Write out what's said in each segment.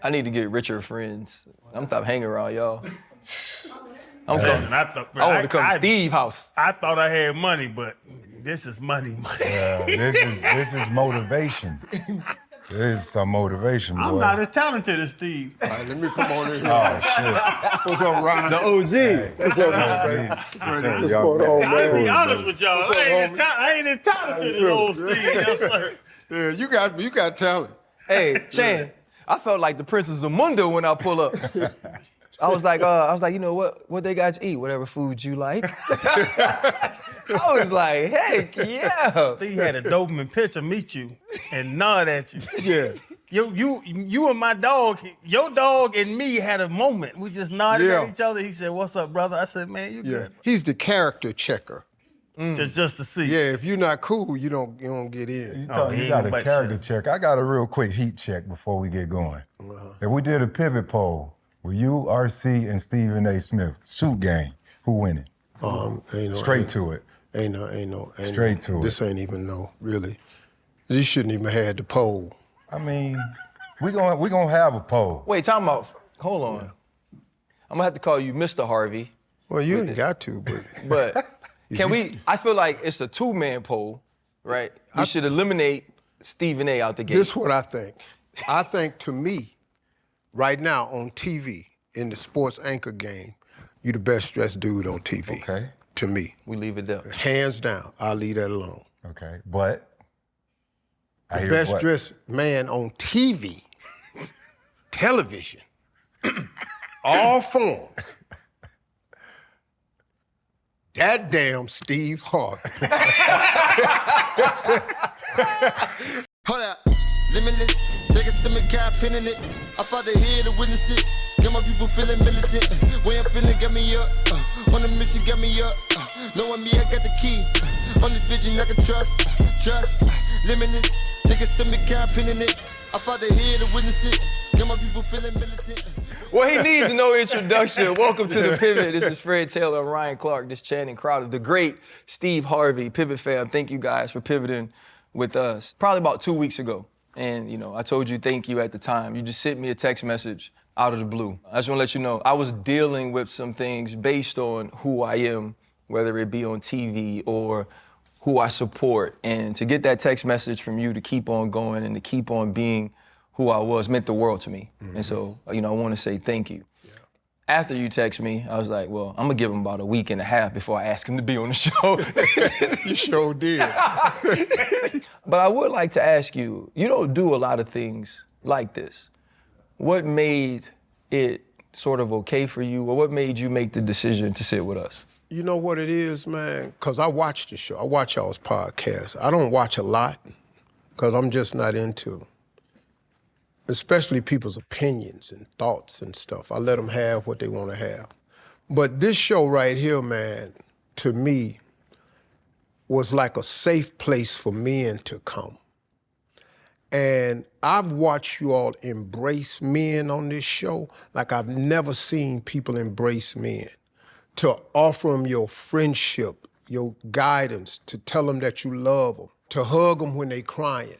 I need to get richer friends. I'm stop hanging around y'all. I want to come to Steve's house. I thought I had money, but this is money. This is motivation. This is some motivation, boy. I'm not as talented as Steve. All right, let me come on in here. Oh, shit. What's up, Ryan? The OG. Hey. What's up, man? What's going on, man? I'll be honest with y'all. I ain't as talented as old Steve. Yes, sir. Yeah, you got talent. Hey, Chan, I felt like the Princess of Mundo when I pull up. I was like, you know what they got to eat? Whatever food you like. I was like, heck yeah. Steve had a Doberman picture meet you and nod at you. Yeah. You and my dog, your dog and me had a moment. We just nodded at each other. He said, "What's up, brother?" I said, "Man, you good." He's the character checker. Just to see. Yeah, if you're not cool, you don't get in. You got a character check. I got a real quick heat check before we get going. If we did a pivot poll with you, RC, and Stephen A. Smith, suit game, who winning? Straight to it. Ain't no. Straight to it. This ain't even really. You shouldn't even have the poll. I mean, we gonna have a poll. Wait, time out. Hold on. I'm gonna have to call you Mr. Harvey. Well, you ain't got to, But can we? I feel like it's a two-man poll, right? We should eliminate Stephen A. out the gate. This is what I think. I think to me, right now on TV, in the sports anchor game, you the best dressed dude on TV. Okay. To me. We leave it there. Hands down, I'll leave that alone. Okay, but The best dressed man on TV, television, all forms. That damn Steve Harvey. Hold up, limitless. Niggas to me, cap pinning it. I fought the head to witness it. Get my people feeling militant. Way I'm feeling, get me up. On the mission, get me up. Knowing me, I got the key. Only vision I can trust. Trust, limitless. Niggas to me, cap pinning it. I fought the head to witness it. Get my people feeling militant. Well, he needs no introduction. Welcome to The Pivot. This is Fred Taylor and Ryan Clark, this Channing Crowder, the great Steve Harvey, Pivot fam. Thank you guys for pivoting with us. Probably about 2 weeks ago. And, I told you thank you at the time. You just sent me a text message out of the blue. I just want to let you know, I was dealing with some things based on who I am, whether it be on TV or who I support. And to get that text message from you to keep on going and to keep on being who I was meant the world to me. Mm-hmm. And so, I want to say thank you. Yeah. After you text me, I was like, well, I'm gonna give him about a week and a half before I ask him to be on the show. You sure did. But I would like to ask you, you don't do a lot of things like this. What made it sort of okay for you, or what made you make the decision to sit with us? You know what it is, man? Because I watch the show. I watch y'all's podcast. I don't watch a lot because I'm just not into especially people's opinions and thoughts and stuff. I let them have what they want to have. But this show right here, man, to me, was like a safe place for men to come. And I've watched you all embrace men on this show like I've never seen people embrace men. To offer them your friendship, your guidance, to tell them that you love them, to hug them when they're crying.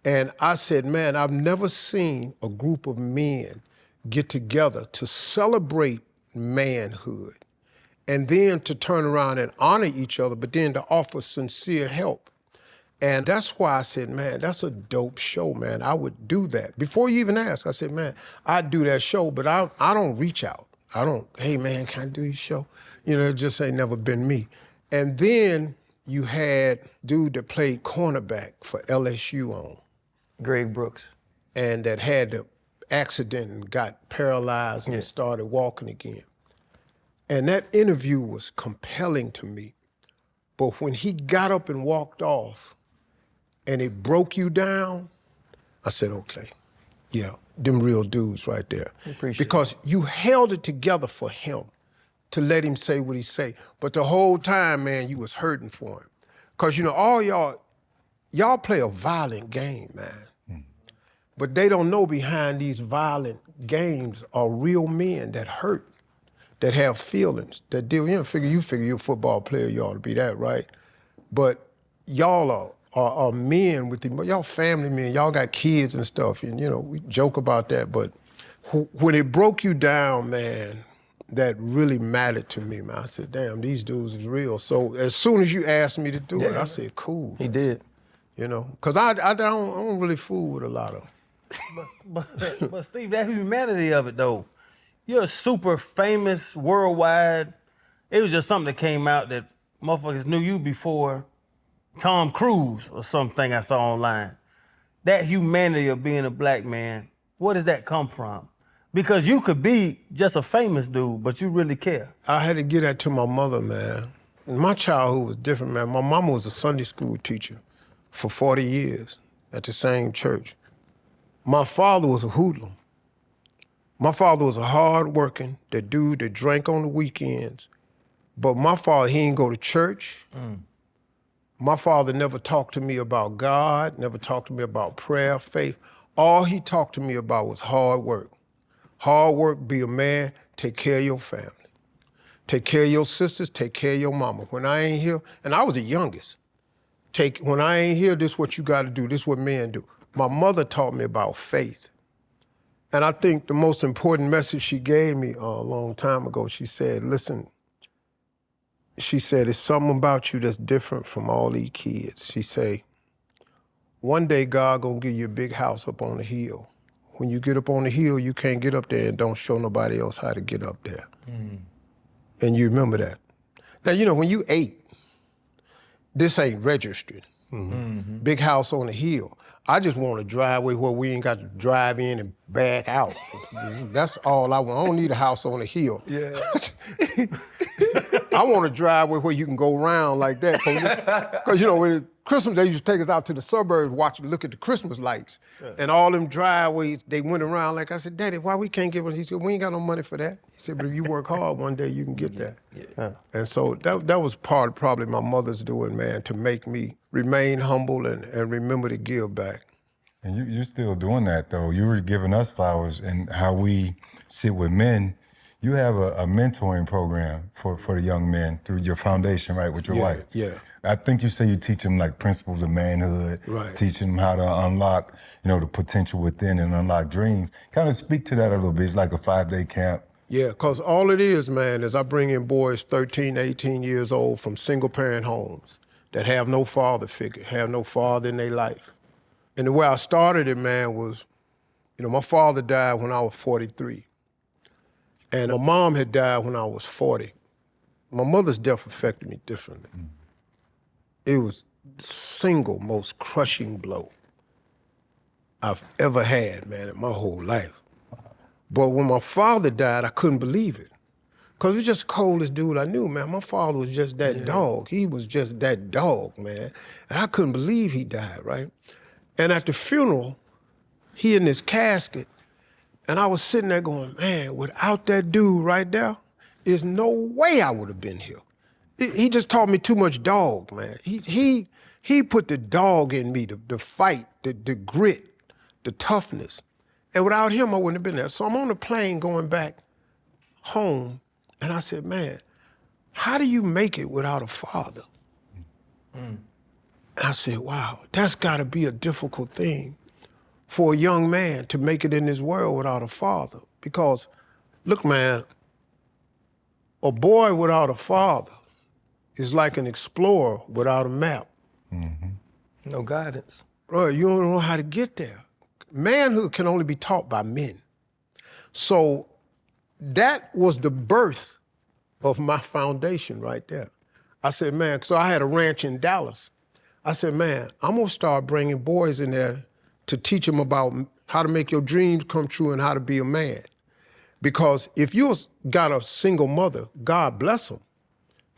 And I said, man, I've never seen a group of men get together to celebrate manhood and then to turn around and honor each other, but then to offer sincere help. And that's why I said, man, that's a dope show, man. I would do that. Before you even ask, I said, man, I'd do that show, but I don't reach out. I don't, hey, man, can I do your show? It just ain't never been me. And then you had dude that played cornerback for LSU on. Greg Brooks. And that had the accident and got paralyzed and started walking again. And that interview was compelling to me. But when he got up and walked off and it broke you down, I said, okay, yeah, them real dudes right there. Because you held it together for him to let him say what he say. But the whole time, man, you was hurting for him. Because, all y'all play a violent game, man. But they don't know behind these violent games are real men that hurt, that have feelings, that deal. You figure you're a football player, you ought to be that, right? But y'all are men with y'all family men, y'all got kids and stuff, and we joke about that, but when it broke you down, man, that really mattered to me, man. I said, damn, these dudes is real. So as soon as you asked me to do it, I said, cool. He did. Because I don't really fool with a lot of them. But Steve, that humanity of it though, you're super famous worldwide. It was just something that came out that motherfuckers knew you before Tom Cruise or something I saw online. That humanity of being a black man, where does that come from? Because you could be just a famous dude, but you really care. I had to get that to my mother, man. My childhood was different, man. My mama was a Sunday school teacher for 40 years at the same church. My father was a hoodlum. My father was a hard-working, the dude that drank on the weekends. But my father, he didn't go to church. My father never talked to me about God, never talked to me about prayer, faith. All he talked to me about was hard work. Hard work, be a man, take care of your family. Take care of your sisters, take care of your mama. When I ain't here, and I was the youngest. When I ain't here, this is what you gotta do, this is what men do. My mother taught me about faith. And I think the most important message she gave me a long time ago, she said, listen, she said, it's something about you that's different from all these kids. She say, one day God gonna give you a big house up on the hill. When you get up on the hill, you can't get up there and don't show nobody else how to get up there. And you remember that. Now, when you 8, this ain't registered. Big house on the hill. I just want a driveway where we ain't got to drive in and back out. That's all I want. I don't need a house on the hill. Yeah. I want a driveway where you can go around like that. Because, when Christmas, they used to take us out to the suburbs, look at the Christmas lights. Yeah. And all them driveways, they went around like, I said, Daddy, why we can't get one? He said, we ain't got no money for that. He said, but if you work hard, one day you can get that. Yeah. And so that was part of probably my mother's doing, man, to make me remain humble and remember to give back. And you're still doing that, though. You were giving us flowers and how we sit with men. You have a mentoring program for the young men through your foundation, right, with your wife. Yeah. I think you say you teach them like principles of manhood, right. Teach them how to unlock, the potential within and unlock dreams. Kind of speak to that a little bit. It's like a 5-day camp. Yeah, because all it is, man, is I bring in boys 13, 18 years old from single-parent homes that have no father figure, have no father in their life. And the way I started it, man, was, my father died when I was 43. And my mom had died when I was 40. My mother's death affected me differently. It was the single most crushing blow I've ever had, man, in my whole life. But when my father died, I couldn't believe it. Because he was just the coldest dude I knew, man. My father was just that dog. He was just that dog, man. And I couldn't believe he died, right? And at the funeral, he in this casket, and I was sitting there going, man, without that dude right there, there's no way I would have been here. He just taught me too much dog, man. He put the dog in me, the fight, the grit, the toughness. And without him, I wouldn't have been there. So I'm on the plane going back home, and I said, man, how do you make it without a father? And I said, wow, that's gotta be a difficult thing for a young man to make it in this world without a father. Because, look, man, a boy without a father is like an explorer without a map. No guidance. Bro, you don't know how to get there. Manhood can only be taught by men. So that was the birth of my foundation right there. I said, man, so I had a ranch in Dallas. I said, man, I'm gonna start bringing boys in there to teach them about how to make your dreams come true and how to be a man. Because if you got a single mother, God bless them.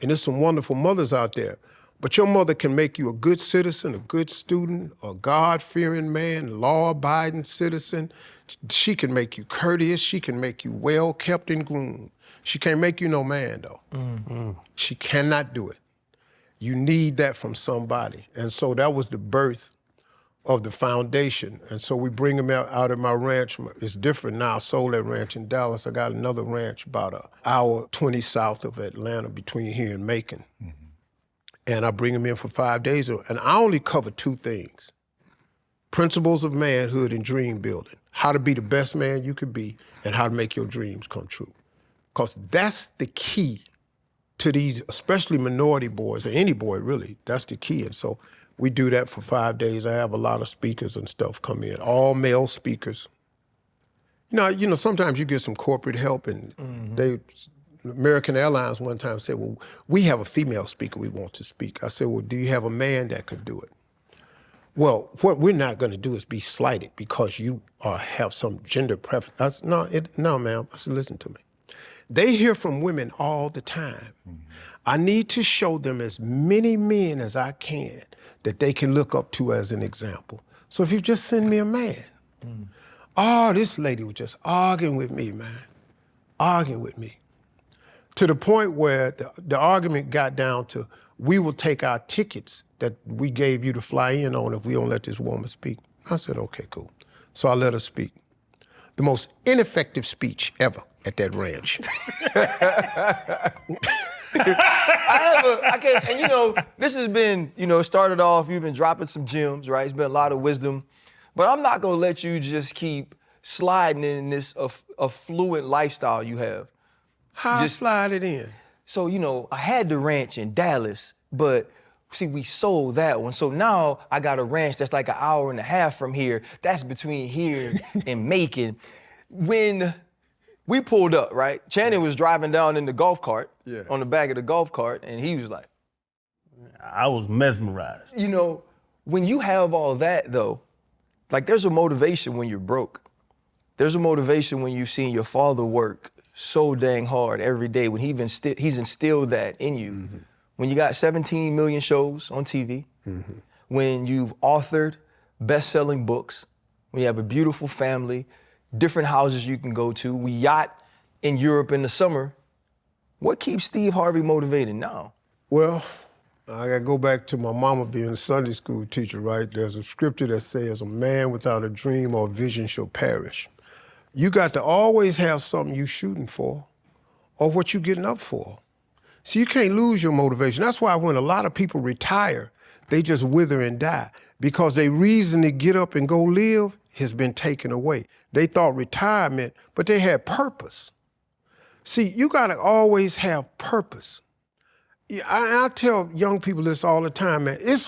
And there's some wonderful mothers out there. But your mother can make you a good citizen, a good student, a God-fearing man, law-abiding citizen. She can make you courteous. She can make you well-kept and groomed. She can't make you no man, though. She cannot do it. You need that from somebody. And so that was the birth of the foundation. And so we bring them out at my ranch. It's different now. I sold that ranch in Dallas. I got another ranch about an hour 20 south of Atlanta between here and Macon. and I bring them in for 5 days, and I only cover 2 things. Principles of manhood and dream building. How to be the best man you could be and how to make your dreams come true. Because that's the key to these, especially minority boys, or any boy really, that's the key. And so we do that for 5 days. I have a lot of speakers and stuff come in, all male speakers. You know, sometimes you get some corporate help and American Airlines one time said, well, we have a female speaker we want to speak. I said, well, do you have a man that could do it? Well, what we're not going to do is be slighted because you have some gender preference. I said, no, ma'am. I said, listen to me. They hear from women all the time. I need to show them as many men as I can that they can look up to as an example. So if you just send me a man. Oh, this lady was just arguing with me, man. Arguing with me. To the point where the argument got down to, we will take our tickets that we gave you to fly in on if we don't let this woman speak. I said, okay, cool. So I let her speak. The most ineffective speech ever at that ranch. And you know, this has been, you know, started off, you've been dropping some gems, right? It's been a lot of wisdom. But I'm not gonna let you just keep sliding in this affluent lifestyle you have. How just slide it in? So, you know, I had the ranch in Dallas, but see, we sold that one. So now I got a ranch that's like an hour and a half from here. That's between here and Macon. When we pulled up, right? Channing was driving down in the golf cart, on the back of the golf cart, and he was like, I was mesmerized. you know, when you have all that though, like there's a motivation when you're broke. There's a motivation when you've seen your father work so dang hard every day, when he's instilled that in you. When you got 17 million shows on TV, when you've authored best-selling books, when you have a beautiful family, different houses you can go to, we yacht in Europe in the summer, what keeps Steve Harvey motivated now? Well, I gotta go back to my mama being a Sunday school teacher, right? There's a scripture that says, a man without a dream or vision shall perish. You got to always have something you shooting for or what you getting up for. So you can't lose your motivation. That's why when a lot of people retire, they just wither and die because their reason to get up and go live has been taken away. They thought retirement, but they had purpose. See, you gotta always have purpose. Yeah, I tell young people this all the time, man. It's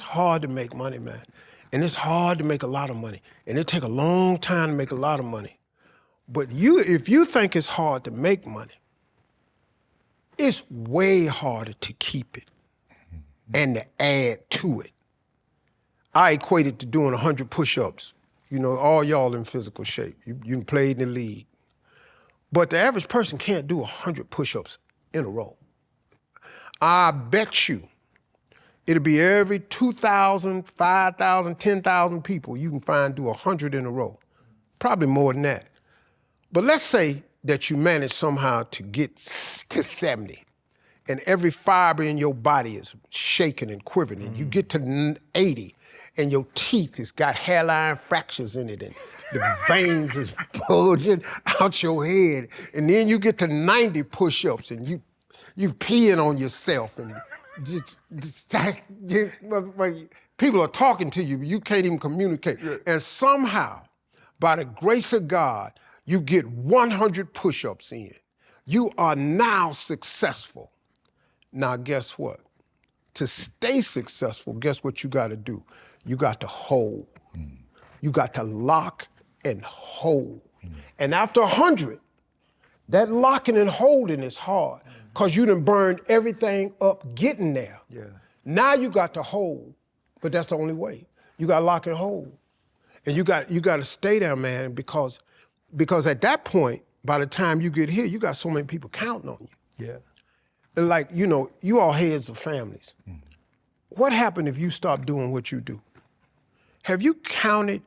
hard to make money, man. And it's hard to make a lot of money. And it take a long time to make a lot of money. But if you think it's hard to make money, it's way harder to keep it and to add to it. I equate it to doing 100 push-ups. You know, all y'all in physical shape. You played in the league. But the average person can't do 100 push-ups in a row. I bet you it'll be every 2,000, 5,000, 10,000 people you can find do 100 in a row. Probably more than that. But let's say that you manage somehow to get to 70 and every fiber in your body is shaking and quivering and you get to 80 and your teeth has got hairline fractures in it and the veins is bulging out your head. And then you get to 90 push-ups and you peeing on yourself and people are talking to you, but you can't even communicate. And somehow, by the grace of God, you get 100 push-ups in. You are now successful. Now, guess what? To stay successful, guess what you got to do? You got to hold. You got to lock and hold. And after 100, that locking and holding is hard because you done burned everything up getting there. Now you got to hold, but that's the only way. You got to lock and hold. And you got to stay there, man, because at that point, by the time you get here, you got so many people counting on you. And like, you know, you all heads of families. What happened if you stopped doing what you do? Have you counted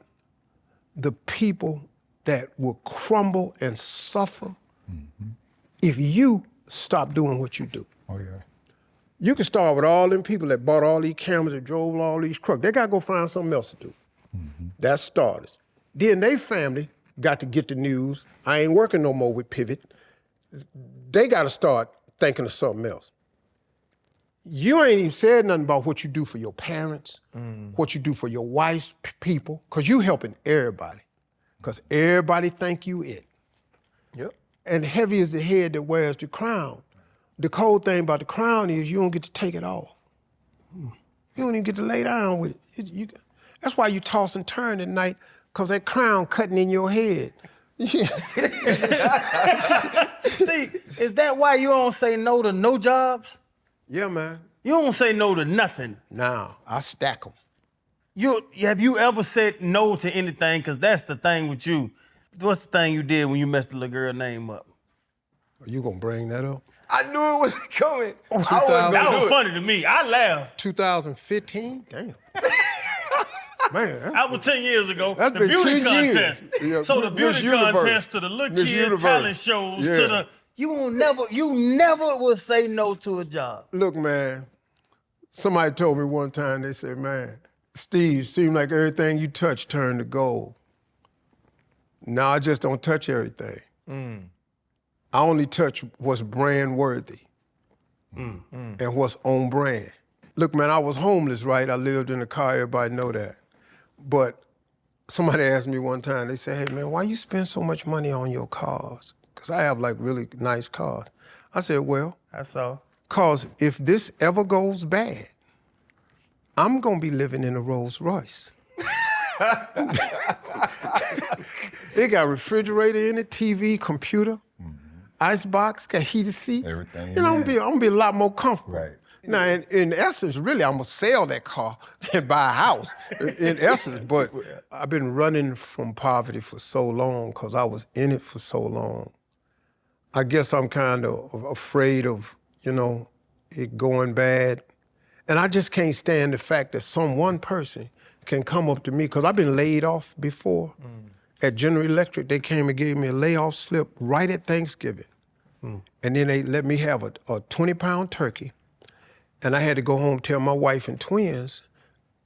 the people that will crumble and suffer if you stop doing what you do? Oh, yeah. You can start with all them people that bought all these cameras that drove all these trucks. They got to go find something else to do. That's starters. Then they family got to get the news. I ain't working no more with Pivot. They got to start thinking of something else. you ain't even said nothing about what you do for your parents, what you do for your wife's people, because you helping everybody. Because everybody think you it. Yep. And heavy is the head that wears the crown. The cold thing about the crown is you don't get to take it off. You don't even get to lay down with it. That's why you toss and turn at night, because that crown cutting in your head. See, is that why you don't say no to no jobs? Yeah, man. You don't say no to nothing. Now, I stack them. Have you ever said no to anything? Because that's the thing with you. What's the thing you did when you messed the little girl name up? Are you going to bring that up? I knew it was coming. I wasn't That gonna was do it. funny to me. I laughed. 2015? Damn. Man, That was 10 years ago. That's The been beauty 10 years. contest. Yeah, So the Miss beauty Universe. contest to the little Miss kids Universe. talent shows Yeah. to the you never will say no to a job. Look, man, somebody told me one time, they said, man, Steve, seemed like everything you touch turned to gold. Now I just don't touch everything. I only touch what's brand worthy and what's on brand. Look, man, I was homeless, right? I lived in a car, everybody know that. But somebody asked me one time, they said, hey, man, why you spend so much money on your cars? Because I have like really nice cars. I said, well, That's all. because if this ever goes bad, I'm going to be living in a Rolls Royce. It got refrigerator in it, TV, computer, icebox, got heated seats. Everything You know, in I'm going to be a lot more comfortable. Right. Now, in essence, really, I'm going to sell that car and buy a house, in essence. But I've been running from poverty for so long because I was in it for so long. I guess I'm kind of afraid of, it going bad. And I just can't stand the fact that some one person can come up to me, because I've been laid off before. At General Electric, they came and gave me a layoff slip right at Thanksgiving. And then they let me have a 20-pound turkey. And I had to go home and tell my wife and twins,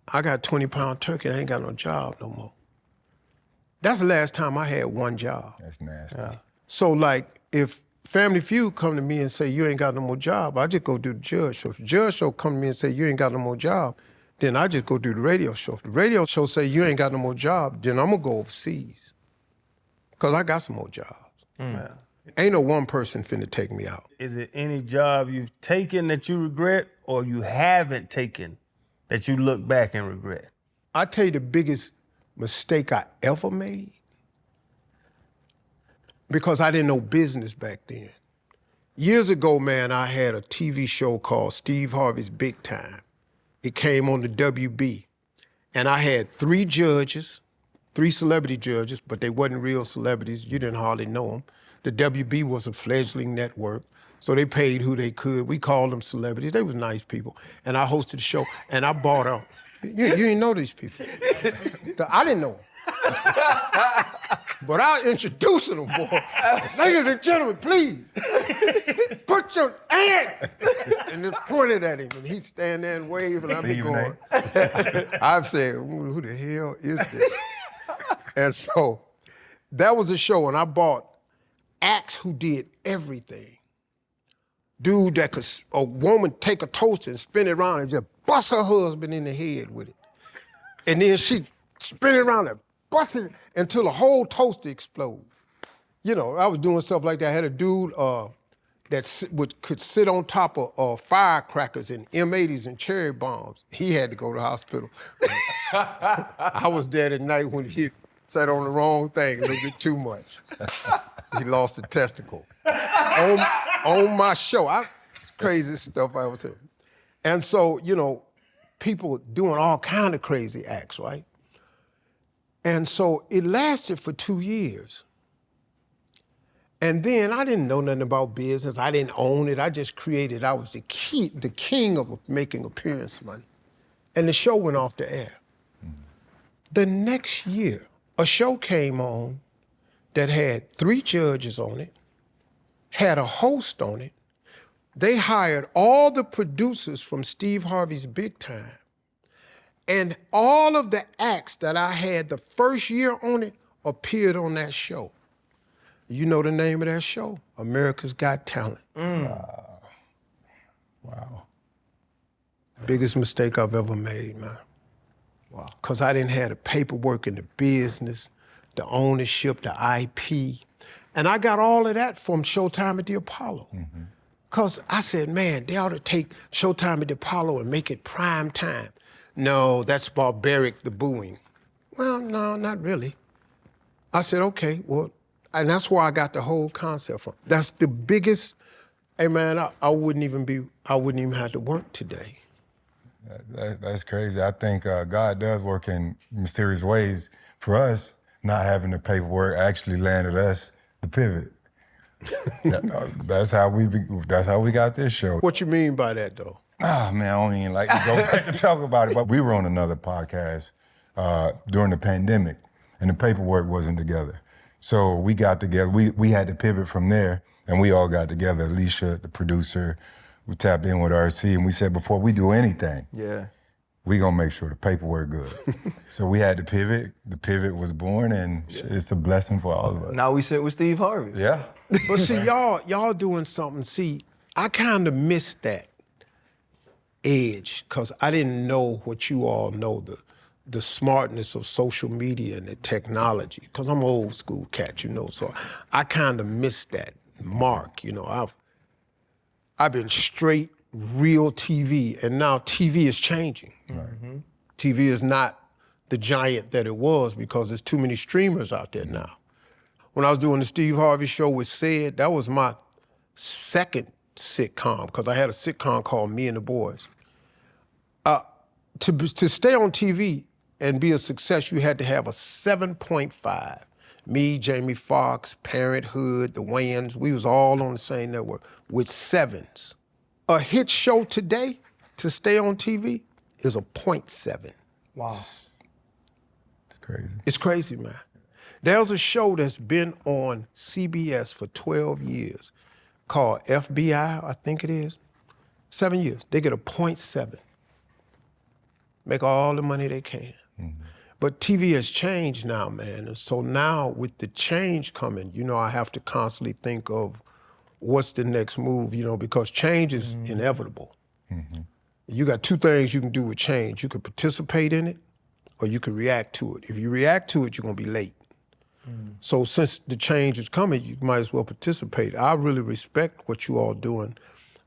I got 20-pound turkey, I ain't got no job no more. That's the last time I had one job. That's nasty. So like, if Family Feud come to me and say, you ain't got no more job, I just go do the judge show. If the judge show come to me and say, you ain't got no more job, then I just go do the radio show. If the radio show say, you ain't got no more job, then I'm gonna go overseas. Because I got some more jobs. Ain't no one person finna take me out. Is it any job you've taken that you regret or you haven't taken that you look back and regret? I tell you the biggest mistake I ever made, because I didn't know business back then. Years ago, man, I had a TV show called Steve Harvey's Big Time. It came on the WB. And I had 3 judges, 3 celebrity judges, but they wasn't real celebrities. You didn't hardly know them. The WB was a fledgling network, so they paid who they could. We called them celebrities. They was nice people. And I hosted the show, and I bought out. You didn't know these people. I didn't know them. But I introduced them, boy. Ladies and gentlemen, please, put your hand. And just pointed at him, and he'd stand there and wave, and I'd be going. I've said, who the hell is this? And so that was a show, and I bought acts who did everything. Dude that could, a woman take a toaster and spin it around and just bust her husband in the head with it. And then she spin it around and bust it until the whole toaster explodes. I was doing stuff like that. I had a dude that could sit on top of firecrackers and M80s and cherry bombs. He had to go to the hospital. I was there at night when he sat on the wrong thing a little bit too much. He lost a testicle. on my show. Crazy stuff I was saying. And so, people doing all kind of crazy acts, right? And so it lasted for 2 years. And then I didn't know nothing about business. I didn't own it. I just created. I was the king of making appearance money. And the show went off the air. The next year, a show came on that had 3 judges on it, had a host on it. They hired all the producers from Steve Harvey's Big Time. And all of the acts that I had the first year on it appeared on that show. You know the name of that show? America's Got Talent. Wow. Biggest mistake I've ever made, man. Wow. Because I didn't have the paperwork and the business, the ownership, the IP. And I got all of that from Showtime at the Apollo. Because I said, man, they ought to take Showtime at the Apollo and make it prime time. No, that's barbaric, the booing. Well, no, not really. I said, okay, well, and that's where I got the whole concept from. That's the biggest, hey man, I wouldn't even have to work today. That's crazy. I think God does work in mysterious ways. For us, not having the paperwork actually landed us the pivot. That's how we got this show. What you mean by that, though? Ah, man, I don't even like to go back to talk about it. But we were on another podcast during the pandemic, and the paperwork wasn't together. So we got together. We had to pivot from there, and we all got together. Alicia, the producer, we tapped in with RC, and we said, before we do anything, we gonna make sure the paperwork good. So we had to pivot. The pivot was born, and it's a blessing for all of us. Now we sit with Steve Harvey. Yeah. But see, y'all doing something. See, I kind of missed that edge because I didn't know what you all know, the smartness of social media and the technology. Because I'm an old school cat, you know, so I kind of missed that mark. You know, I've been straight real TV, and now TV is changing. TV is not the giant that it was because there's too many streamers out there now. When I was doing the Steve Harvey show with Sid, that was my second sitcom, because I had a sitcom called Me and the Boys. To stay on TV and be a success, you had to have a 7.5. Me, Jamie Foxx, Parenthood, the Wayans, we was all on the same network with 7s. A hit show today, to stay on TV, is a 0.7. Wow. It's crazy. It's crazy, man. There's a show that's been on CBS for 12 years called FBI, I think it is. 7 years. They get a 0.7. Make all the money they can. But TV has changed now, man. And so now with the change coming, you know, I have to constantly think of what's the next move, you know, because change is inevitable. You got two things you can do with change. You can participate in it, or you can react to it. If you react to it, you're gonna be late. So since the change is coming, you might as well participate. I really respect what you all doing,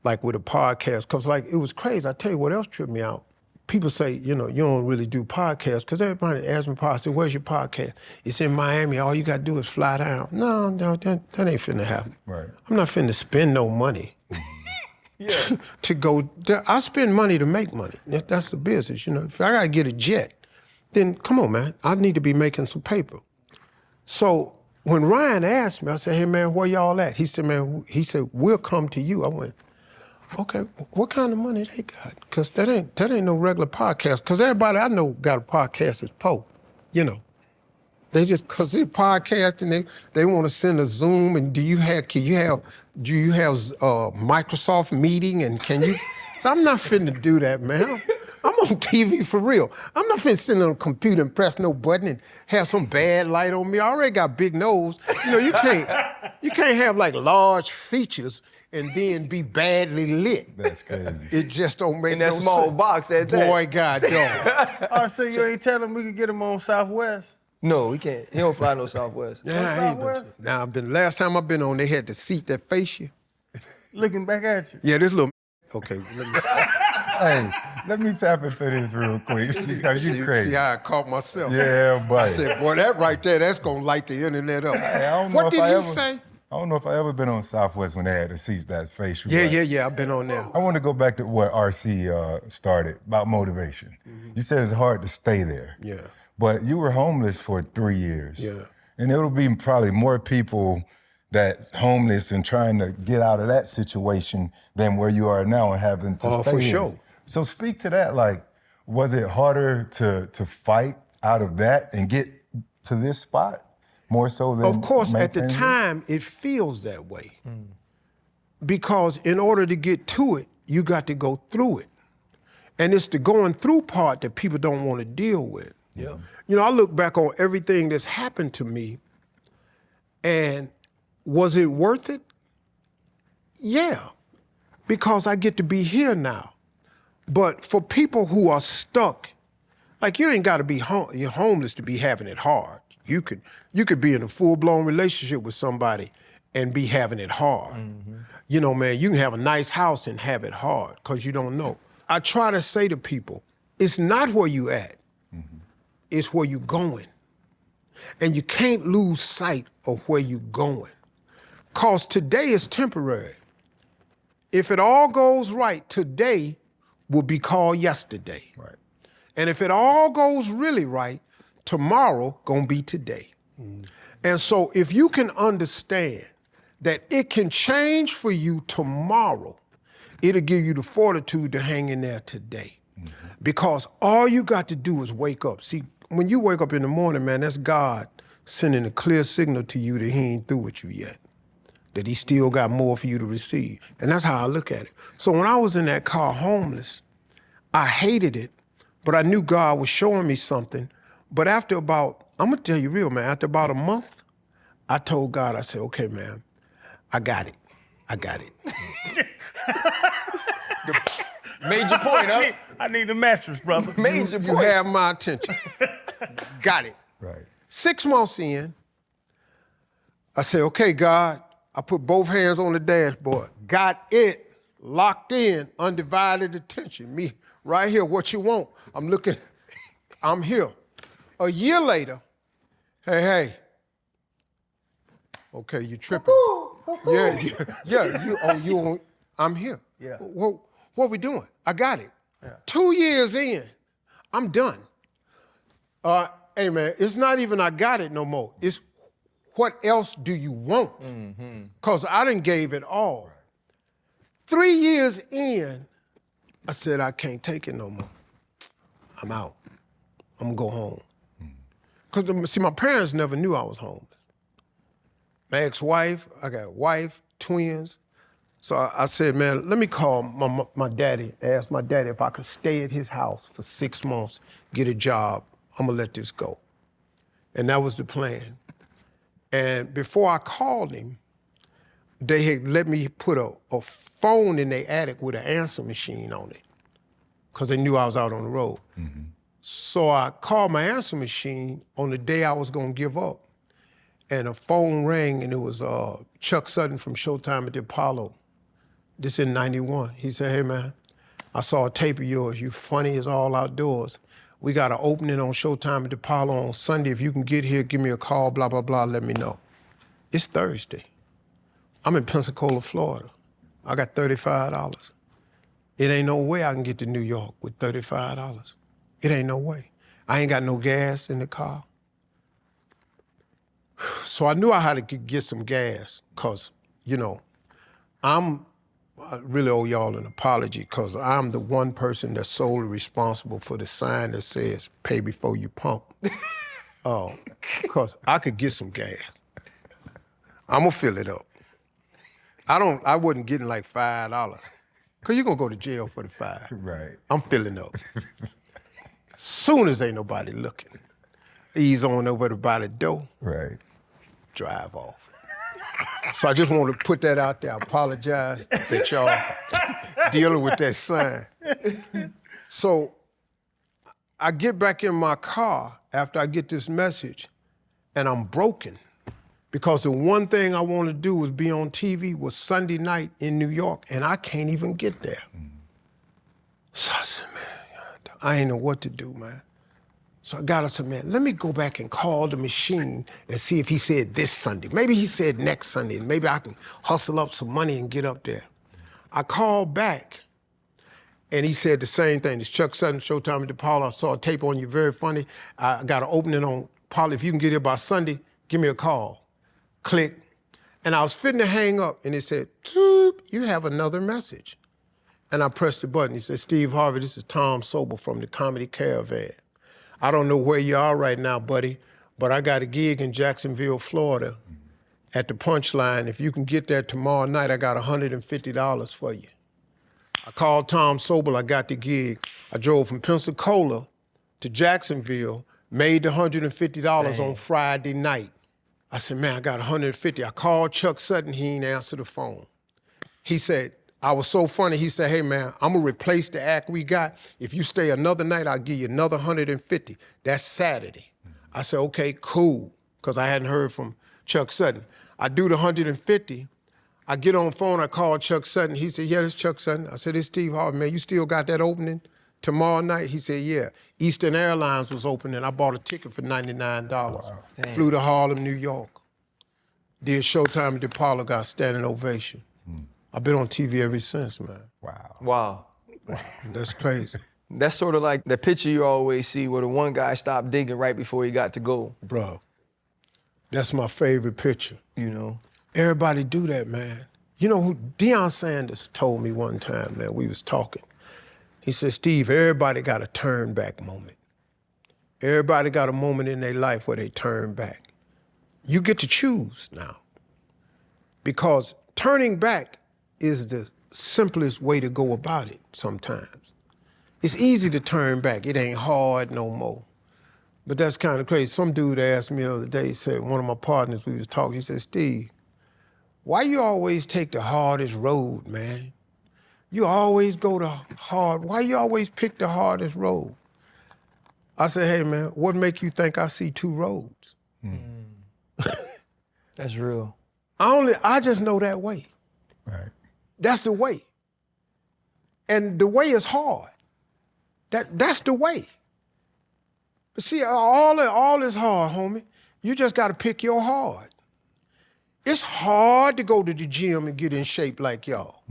like with a podcast, because like it was crazy. I tell you what else tripped me out. People say, you know, you don't really do podcasts, because everybody asks me, I said, where's your podcast? It's in Miami, all you gotta do is fly down. No, that ain't finna happen. Right. I'm not finna spend no money to go. I spend money to make money. That's the business, you know. If I gotta get a jet, then come on, man, I need to be making some paper. So when Ryan asked me, I said, hey man, where y'all at? He said, we'll come to you. I went, okay, what kind of money they got? Because that ain't no regular podcast. Because everybody I know got a podcast is Poe, you know. They just, because they're podcasting, they want to send a Zoom, and do you have Microsoft meeting, and can you? So I'm not finna do that, man. I'm on TV for real. I'm not finna sit on a computer and press no button and have some bad light on me. I already got big nose. You know, you can't have like large features and then be badly lit. That's crazy. It just don't make In that no small sense. box at that. Boy, God, dog. Oh, so you ain't telling we could get him on Southwest? No, he can't. He don't fly no Southwest. Yeah, I ain't been. Southwest? Now, last time I've been on, they had the seat that face you. Looking back at you. Yeah, this little. Okay, Hey, let me tap into this real quick, because you crazy. See how I caught myself. Yeah, buddy. I said, boy, that right there, that's gonna light the internet up. Hey, I don't know What if did I he ever- say? I don't know if I ever been on Southwest when they had the seats that face you. Yeah, I've been on there. I want to go back to what RC started about motivation. You said it's hard to stay there. Yeah. But you were homeless for 3 years. Yeah. And it'll be probably more people that's homeless and trying to get out of that situation than where you are now and having to stay for here. sure. So speak to that. Like, was it harder to fight out of that and get to this spot more so than Of course, at the maintaining it? time, it feels that way. Because in order to get to it, you got to go through it. And it's the going through part that people don't want to deal with. Yeah. You know, I look back on everything that's happened to me, and was it worth it? Yeah, because I get to be here now. But for people who are stuck, like you ain't got to be you're homeless to be having it hard. You could be in a full-blown relationship with somebody and be having it hard. You know, man, you can have a nice house and have it hard because you don't know. I try to say to people, it's not where you at, it's where you going. And you can't lose sight of where you going. Because today is temporary. If it all goes right, today will be called yesterday. Right. And if it all goes really right, tomorrow gonna be today. And so if you can understand that it can change for you tomorrow, it'll give you the fortitude to hang in there today. Because all you got to do is wake up. See, when you wake up in the morning, man, that's God sending a clear signal to you that he ain't through with you yet, that he still got more for you to receive. And that's how I look at it. So when I was in that car homeless, I hated it, but I knew God was showing me something. But after about, I'm gonna tell you real, man, after about a month, I told God, I said, okay, man, I got it. I got it. Major point, huh? I need a mattress, brother. Major You point. have my attention. Got it. Right. 6 months in, I said, okay, God, I put both hands on the dashboard. Got it. Locked in, undivided attention. Me right here, what you want. I'm looking, I'm here. A year later, hey. Okay, you tripping. Yeah, I'm here. Yeah. What we doing? I got it. Yeah. 2 years in, I'm done. Hey man, it's not even I got it no more. It's what else do you want? Because I done gave it all. 3 years in, I said, I can't take it no more. I'm out. I'm gonna go home. Because, see, my parents never knew I was homeless. My ex-wife, I got a wife, twins. So I said, man, let me call my daddy, ask my daddy if I could stay at his house for 6 months, get a job. I'm gonna let this go. And that was the plan. And before I called him, they had let me put a phone in their attic with an answer machine on it, because they knew I was out on the road. So I called my answer machine on the day I was gonna give up. And a phone rang, and it was Chuck Sutton from Showtime at the Apollo. This in 91. He said, hey man, I saw a tape of yours. You funny as all outdoors. We got an opening on Showtime at the Apollo on Sunday. If you can get here, give me a call, blah, blah, blah, let me know. It's Thursday. I'm in Pensacola, Florida. I got $35. It ain't no way I can get to New York with $35. It ain't no way. I ain't got no gas in the car. So I knew I had to get some gas, because, you know, I really owe y'all an apology, because I'm the one person that's solely responsible for the sign that says, pay before you pump. Because I could get some gas. I'm gonna fill it up. I wasn't getting like $5, because you're gonna go to jail for the $5. Right. I'm filling up. Soon as ain't nobody looking, ease on over to by the door. Right. Drive off. So I just want to put that out there. I apologize that y'all dealing with that sign. So I get back in my car after I get this message, and I'm broken, because the one thing I want to do was be on TV was Sunday night in New York, and I can't even get there. So I said, man, I ain't know what to do, man. So I said, man, let me go back and call the machine and see if he said this Sunday. Maybe he said next Sunday, and maybe I can hustle up some money and get up there. I called back, and he said the same thing. This Chuck Sutton, Showtime at the Apollo. I saw a tape on you, very funny. I got an opening on Apollo. If you can get here by Sunday, give me a call. Click. And I was fitting to hang up, and it said, toop, you have another message. And I pressed the button. He said, Steve Harvey, this is Tom Sobel from the Comedy Caravan. I don't know where you are right now, buddy, but I got a gig in Jacksonville, Florida at the Punchline. If you can get there tomorrow night, I got $150 for you. I called Tom Sobel, I got the gig. I drove from Pensacola to Jacksonville, made the $150 on Friday night. I said, man, I got $150. I called Chuck Sutton, he ain't answer the phone. He said, I was so funny. He said, hey, man, I'm going to replace the act we got. If you stay another night, I'll give you another 150. That's Saturday. I said, okay, cool, because I hadn't heard from Chuck Sutton. I do the 150. I get on the phone, I call Chuck Sutton. He said, yeah, this is Chuck Sutton. I said, it's Steve Harvey, man. You still got that opening tomorrow night? He said, yeah. Eastern Airlines was opening. I bought a ticket for $99. Wow. Flew to Harlem, New York. Did Showtime at the Apollo, got standing ovation. I've been on TV ever since, man. Wow. That's crazy. That's sort of like the picture you always see where the one guy stopped digging right before he got to goal. Bro, that's my favorite picture. You know? Everybody do that, man. You know who, Deion Sanders told me one time, man, we was talking. He said, Steve, everybody got a turn back moment. Everybody got a moment in their life where they turn back. You get to choose now. Because turning back is the simplest way to go about it sometimes. It's easy to turn back. It ain't hard no more. But that's kind of crazy. Some dude asked me the other day, he said, one of my partners, we was talking, he said, Steve, why you always take the hardest road, man? You always go the hard, why you always pick the hardest road? I said, hey, man, what make you think I see two roads? That's real. I just know that way. Right. That's the way. And the way is hard. That's the way. But see, all is hard, homie. You just gotta pick your hard. It's hard to go to the gym and get in shape like y'all.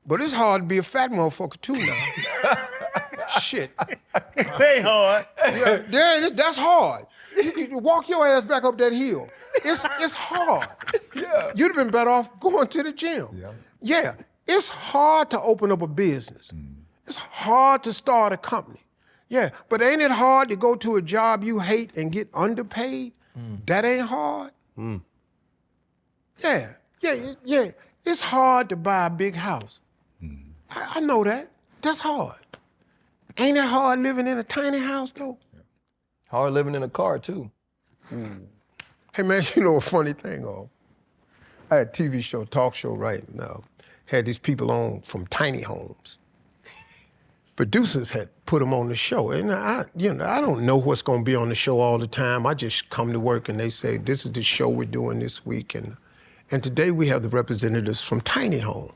But it's hard to be a fat motherfucker too now. Shit. They hard. Yeah, that's hard. You walk your ass back up that hill. It's hard. Yeah. You'd have been better off going to the gym. Yeah, it's hard to open up a business. It's hard to start a company. Yeah, but ain't it hard to go to a job you hate and get underpaid? That ain't hard. Yeah. It's hard to buy a big house. I know that. That's hard. Ain't it hard living in a tiny house, though? Hard living in a car, too. Hey, man, you know a funny thing, I had a TV show, talk show right now. Had these people on from tiny homes. Producers had put them on the show. And I don't know what's gonna be on the show all the time. I just come to work and they say, this is the show we're doing this week. And today we have the representatives from tiny home.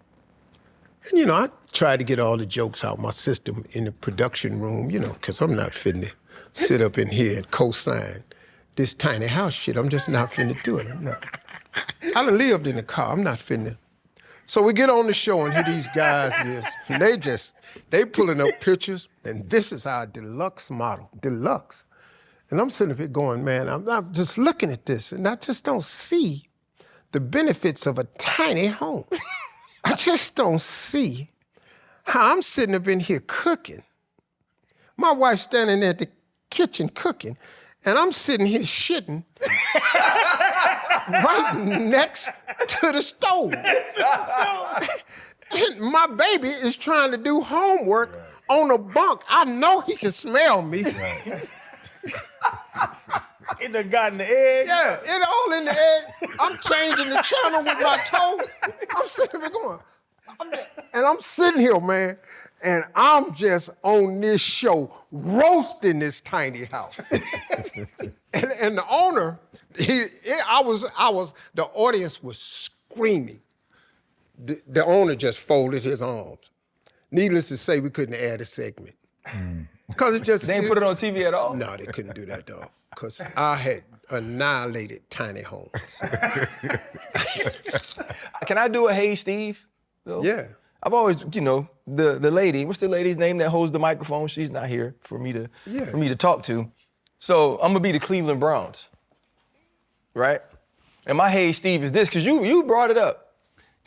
And I tried to get all the jokes out my system in the production room, because I'm not finna sit up in here and co-sign this tiny house shit. I'm just not finna do it. No. I done lived in the car. I'm not finna. So we get on the show and here these guys is, and they pulling up pictures, and this is our deluxe model, deluxe. And I'm sitting up here going, man, I'm just looking at this, and I just don't see the benefits of a tiny home. I just don't see how I'm sitting up in here cooking. My wife's standing at the kitchen cooking, and I'm sitting here shitting right next to the stove. And my baby is trying to do homework on a bunk. I know he can smell me. It done got in the egg. Yeah, it all in the egg. I'm changing the channel with my toe. I'm sitting there going, I'm sitting here, man, and I'm just on this show roasting this tiny house. and the owner, the audience was screaming. The owner just folded his arms. Needless to say, we couldn't add a segment. Because it just... They ain't put it on TV at all? No, they couldn't do that, though. Because I had annihilated tiny homes. Can I do a hey, Steve? Though? Yeah. I've always, the lady, what's the lady's name that holds the microphone? She's not here for me to talk to. So I'm gonna be the Cleveland Browns, right? And my hey, Steve is this, because you brought it up.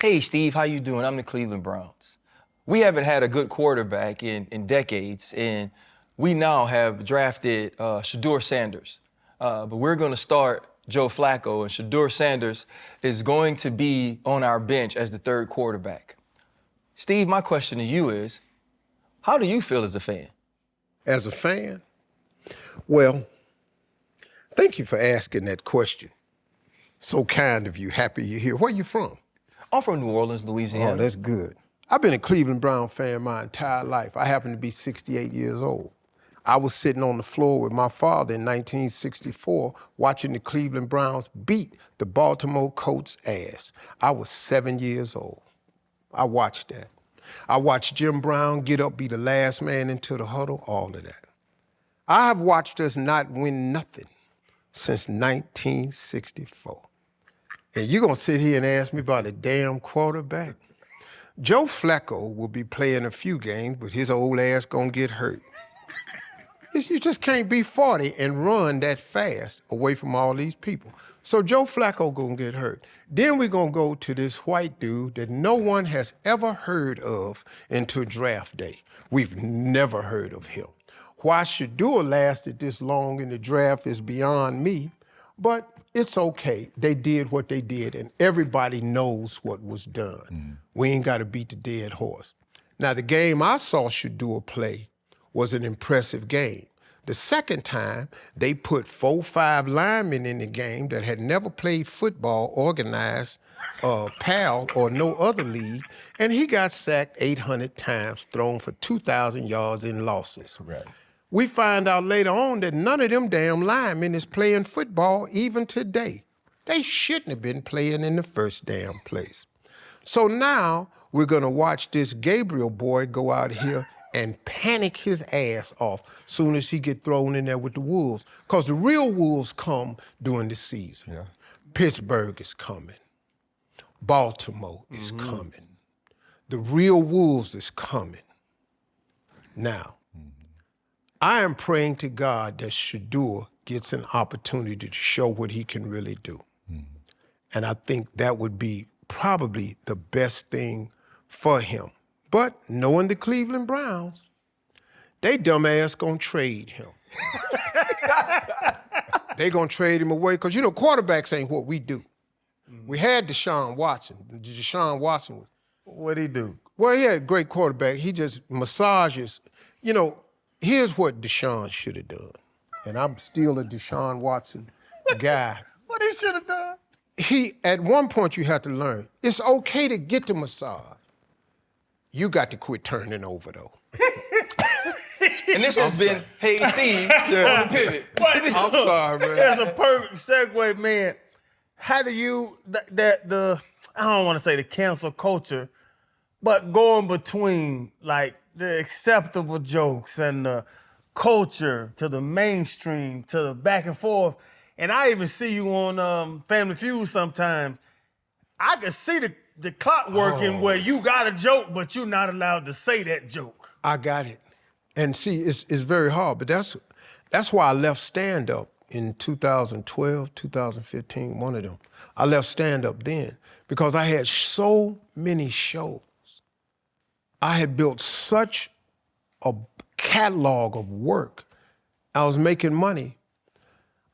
Hey, Steve, how you doing? I'm the Cleveland Browns. We haven't had a good quarterback in decades, and we now have drafted Shedeur Sanders. But we're gonna start Joe Flacco, and Shedeur Sanders is going to be on our bench as the third quarterback. Steve, my question to you is, how do you feel as a fan? As a fan? Well, thank you for asking that question. So kind of you, happy you're here. Where you from? I'm from New Orleans, Louisiana. Oh, that's good. I've been a Cleveland Brown fan my entire life. I happen to be 68 years old. I was sitting on the floor with my father in 1964 watching the Cleveland Browns beat the Baltimore Colts' ass. I was 7 years old. I watched that. I watched Jim Brown get up, be the last man into the huddle, all of that. I have watched us not win nothing since 1964. And you're gonna sit here and ask me about a damn quarterback? Joe Flacco will be playing a few games, but his old ass gonna get hurt. You just can't be 40 and run that fast away from all these people. So Joe Flacco gonna get hurt. Then we're gonna go to this white dude that no one has ever heard of until draft day. We've never heard of him. Why Shador lasted this long in the draft is beyond me, but it's okay. They did what they did, and everybody knows what was done. We ain't gotta beat the dead horse. Now, the game I saw Shador play was an impressive game. The second time, they put 4-5 linemen in the game that had never played football, organized, PAL, or no other league, and he got sacked 800 times, thrown for 2,000 yards in losses. Right. We find out later on that none of them damn linemen is playing football even today. They shouldn't have been playing in the first damn place. So now we're gonna watch this Gabriel boy go out here and panic his ass off soon as he get thrown in there with the Wolves. Because the real Wolves come during the season. Yeah. Pittsburgh is coming. Baltimore is coming. The real Wolves is coming. Now, I am praying to God that Shador gets an opportunity to show what he can really do. And I think that would be probably the best thing for him. But knowing the Cleveland Browns, they dumbass gonna trade him. They gonna trade him away, because quarterbacks ain't what we do. We had Deshaun Watson. Deshaun Watson was, What'd he do? well, he had a great quarterback. He just massages. Here's what Deshaun should have done. And I'm still a Deshaun Watson guy. What he should have done? At one point you have to learn, it's okay to get the massage. You got to quit turning over though. And this has been Hey Steve on the pivot. I'm sorry, man. That's a perfect segue, man. How do you, I don't want to say the cancel culture, but going between like the acceptable jokes and the culture to the mainstream to the back and forth. And I even see you on Family Feud sometimes. I can see the clock working where you got a joke, but you're not allowed to say that joke. I got it. And see, it's very hard, but that's why I left stand-up in 2012, 2015, one of them. I left stand-up then because I had so many shows. I had built such a catalog of work. I was making money.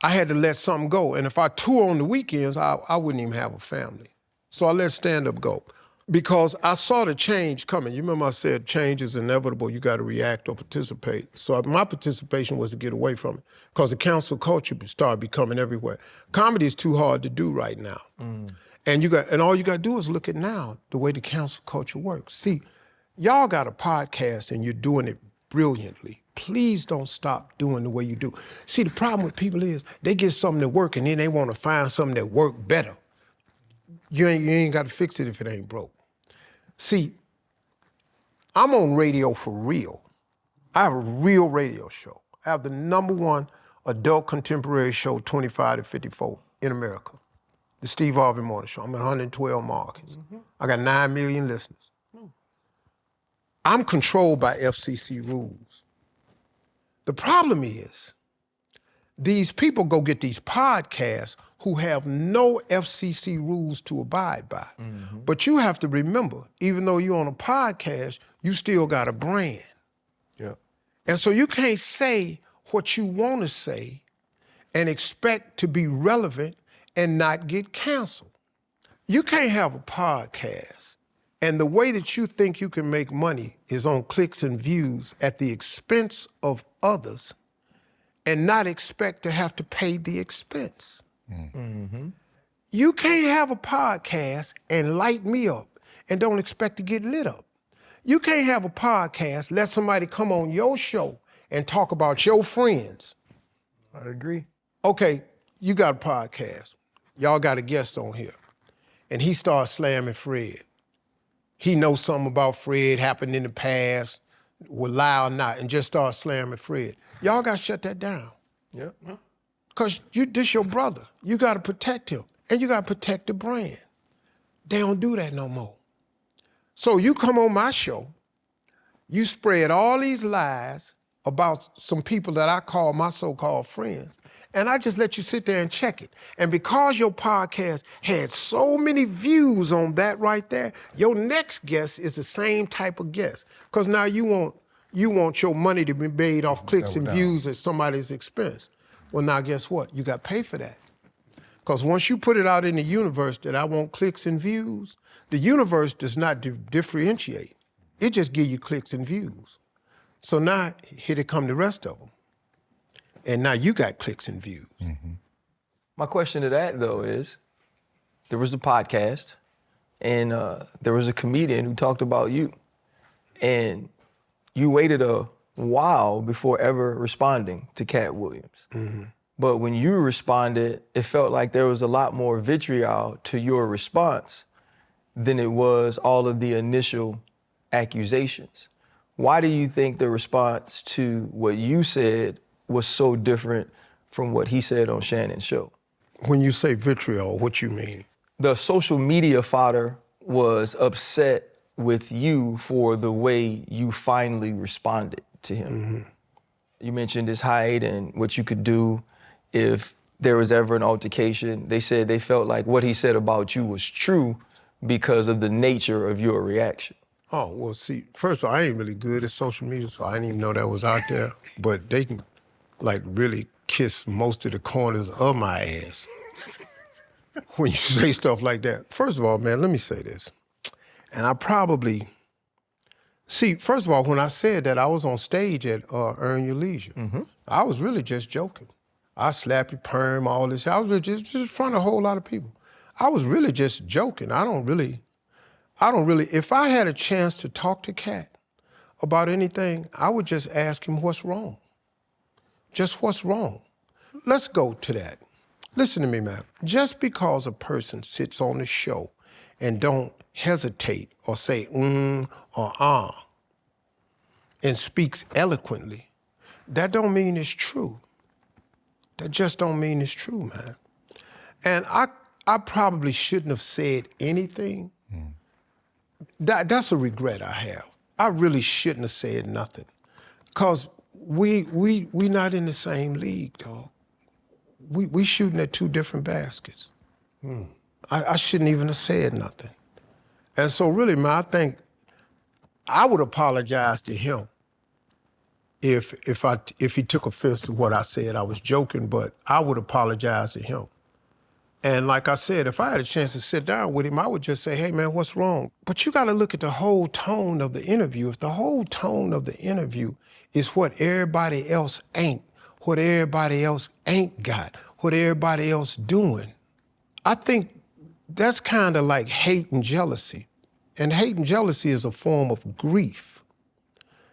I had to let something go. And if I tour on the weekends, I wouldn't even have a family. So I let stand-up go because I saw the change coming. You remember I said change is inevitable. You got to react or participate. So my participation was to get away from it because the cancel culture started becoming everywhere. Comedy is too hard to do right now. And all you got to do is look at now the way the cancel culture works. See, y'all got a podcast and you're doing it brilliantly. Please don't stop doing the way you do. See, the problem with people is they get something that work and then they want to find something that work better. You ain't got to fix it if it ain't broke. See, I'm on radio for real. I have a real radio show. I have the #1 adult contemporary show, 25 to 54 in America. The Steve Harvey Morning Show. I'm at 112 markets. I got 9 million listeners. I'm controlled by FCC rules. The problem is, these people go get these podcasts who have no FCC rules to abide by. But you have to remember, even though you're on a podcast, you still got a brand. Yeah. And so you can't say what you want to say and expect to be relevant and not get canceled. You can't have a podcast and the way that you think you can make money is on clicks and views at the expense of others and not expect to have to pay the expense. You can't have a podcast and light me up and don't expect to get lit up. You can't have a podcast, let somebody come on your show and talk about your friends. I agree. Okay, you got a podcast. Y'all got a guest on here. And he starts slamming Fred. He knows something about Fred, happened in the past, will lie or not, and just starts slamming Fred. Y'all got to shut that down. Yep. Because this your brother. You got to protect him. And you got to protect the brand. They don't do that no more. So you come on my show, you spread all these lies about some people that I call my so-called friends, and I just let you sit there and check it. And because your podcast had so many views on that right there, your next guest is the same type of guest. Because now you want your money to be made off clicks and views at somebody's expense. Well, now guess what? You got to pay for that. Because once you put it out in the universe that I want clicks and views, the universe does not differentiate. It just give you clicks and views. So now, here they come the rest of them. And now you got clicks and views. Mm-hmm. My question to that, though, is there was the podcast, and there was a comedian who talked about you. And you waited a while before ever responding to Cat Williams. Mm-hmm. But when you responded, it felt like there was a lot more vitriol to your response than it was all of the initial accusations. Why do you think the response to what you said was so different from what he said on Shannon's show? When you say vitriol, what you mean? The social media fodder was upset with you for the way you finally responded to him. Mm-hmm. You mentioned his height and what you could do if there was ever an altercation. They said they felt like what he said about you was true because of the nature of your reaction. Oh, well, see, first of all, I ain't really good at social media, so I didn't even know that was out there. But they can, like, really kiss most of the corners of my ass when you say stuff like that. First of all, man, let me say this. And I probably, see, first of all, when I said that, I was on stage at Earn Your Leisure. Mm-hmm. I was really just joking. I slap your perm, all this. I was really just in front of a whole lot of people. I was really just joking. I don't really, if I had a chance to talk to Cat about anything, I would just ask him what's wrong. Just what's wrong. Let's go to that. Listen to me, man. Just because a person sits on the show and don't hesitate or say or and speaks eloquently, that don't mean it's true. That just don't mean it's true, man. And I probably shouldn't have said anything. That's a regret I have. I really shouldn't have said nothing. Cause we not in the same league, dog. We shooting at two different baskets. I shouldn't even have said nothing. And so really, man, I think I would apologize to him if he took offense to what I said. I was joking, but I would apologize to him. And like I said, if I had a chance to sit down with him, I would just say, hey, man, what's wrong? But you got to look at the whole tone of the interview. If the whole tone of the interview is what everybody else ain't, what everybody else ain't got, what everybody else doing, I think that's kind of like hate and jealousy. And hate and jealousy is a form of grief.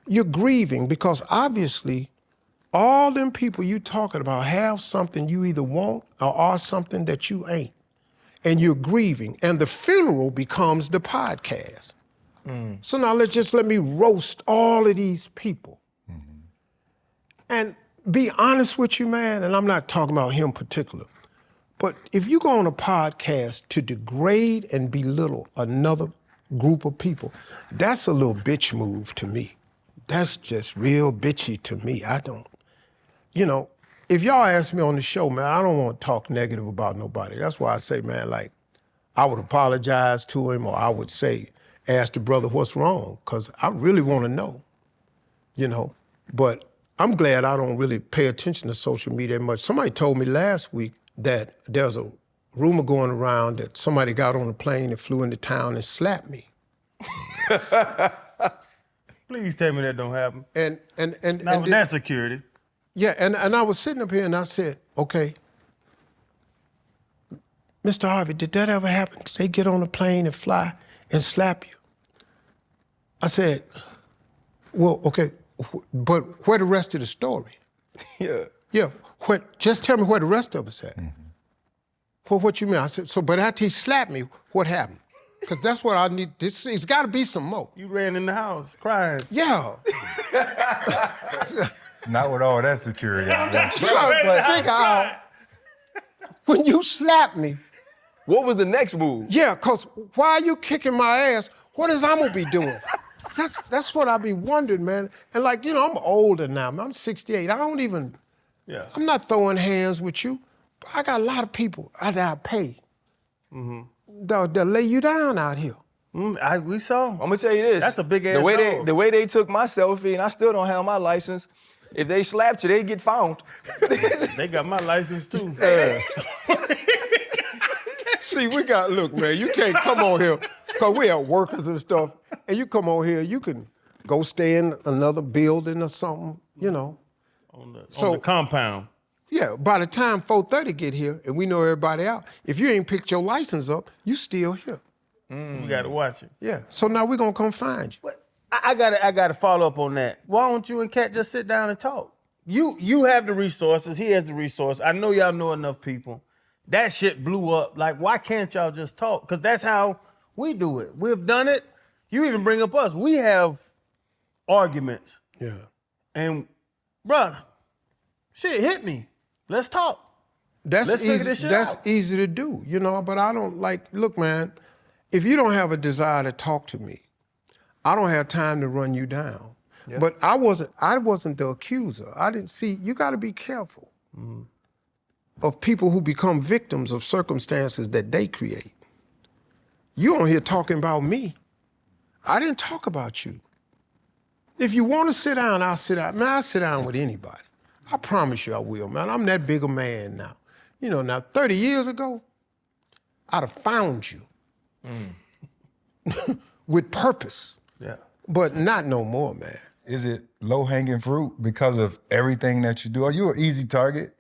You're grieving because obviously all them people you talking about have something you either want or are something that you ain't. And you're grieving. And the funeral becomes the podcast. So now let me roast all of these people. And be honest with you, man, and I'm not talking about him particular, but if you go on a podcast to degrade and belittle another group of people, that's a little bitch move to me. That's just real bitchy to me. I don't, if y'all ask me on the show, man, I don't want to talk negative about nobody. That's why I say, man, like, I would apologize to him or I would say, ask the brother what's wrong, because I really want to know, But I'm glad I don't really pay attention to social media much. Somebody told me last week that there's a rumor going around that somebody got on a plane and flew into town and slapped me. Please tell me that don't happen. And Not with that security. Yeah, and I was sitting up here and I said, okay, Mr. Harvey, did that ever happen? Did they get on a plane and fly and slap you? I said, well, okay, but where the rest of the story? Yeah. Yeah, just tell me where the rest of us at. Well, what you mean? I said, so, but after he slapped me, what happened? Because that's what I need. It's got to be some more. You ran in the house crying. Yeah. Not with all that security out there. Trying to figure out when you slapped me. What was the next move? Yeah, because why are you kicking my ass? What is I'm going to be doing? That's what I be wondering, man. And like, you know, I'm older now. I'm 68. I don't even, I'm not throwing hands with you. But I got a lot of people that I pay. They'll lay you down out here. We saw. I'm gonna tell you this. That's a big ass dog. The way they took my selfie, and I still don't have my license. If they slapped you, they get found. They got my license too. See, look, man, you can't come on here, because we have workers and stuff, and you come on here, you can go stay in another building or something, you know. On the compound. Yeah, by the time 4:30 get here and we know everybody out, if you ain't picked your license up, you still here. So we got to watch it. Yeah, so now we're going to come find you. But I gotta follow up on that. Why don't you and Kat just sit down and talk? You have the resources, he has the resource. I know y'all know enough people. That shit blew up. Like, why can't y'all just talk? Because that's how we do it. We've done it. You even bring up us. We have arguments. Yeah. And, bruh, shit hit me. Let's talk. That's Let's easy. figure this shit That's out. easy to do, you know. But I don't look, man. If you don't have a desire to talk to me, I don't have time to run you down. Yeah. But I wasn't the accuser. I didn't see. You got to be careful of people who become victims of circumstances that they create. You on here talking about me. I didn't talk about you. If you want to sit down, I'll sit down. Man, I'll sit down with anybody. I promise you I will, man. I'm that big a man now. You know, now 30 years ago, I'd have found you with purpose. Yeah. But not no more, man. Is it low-hanging fruit because of everything that you do? Are you an easy target?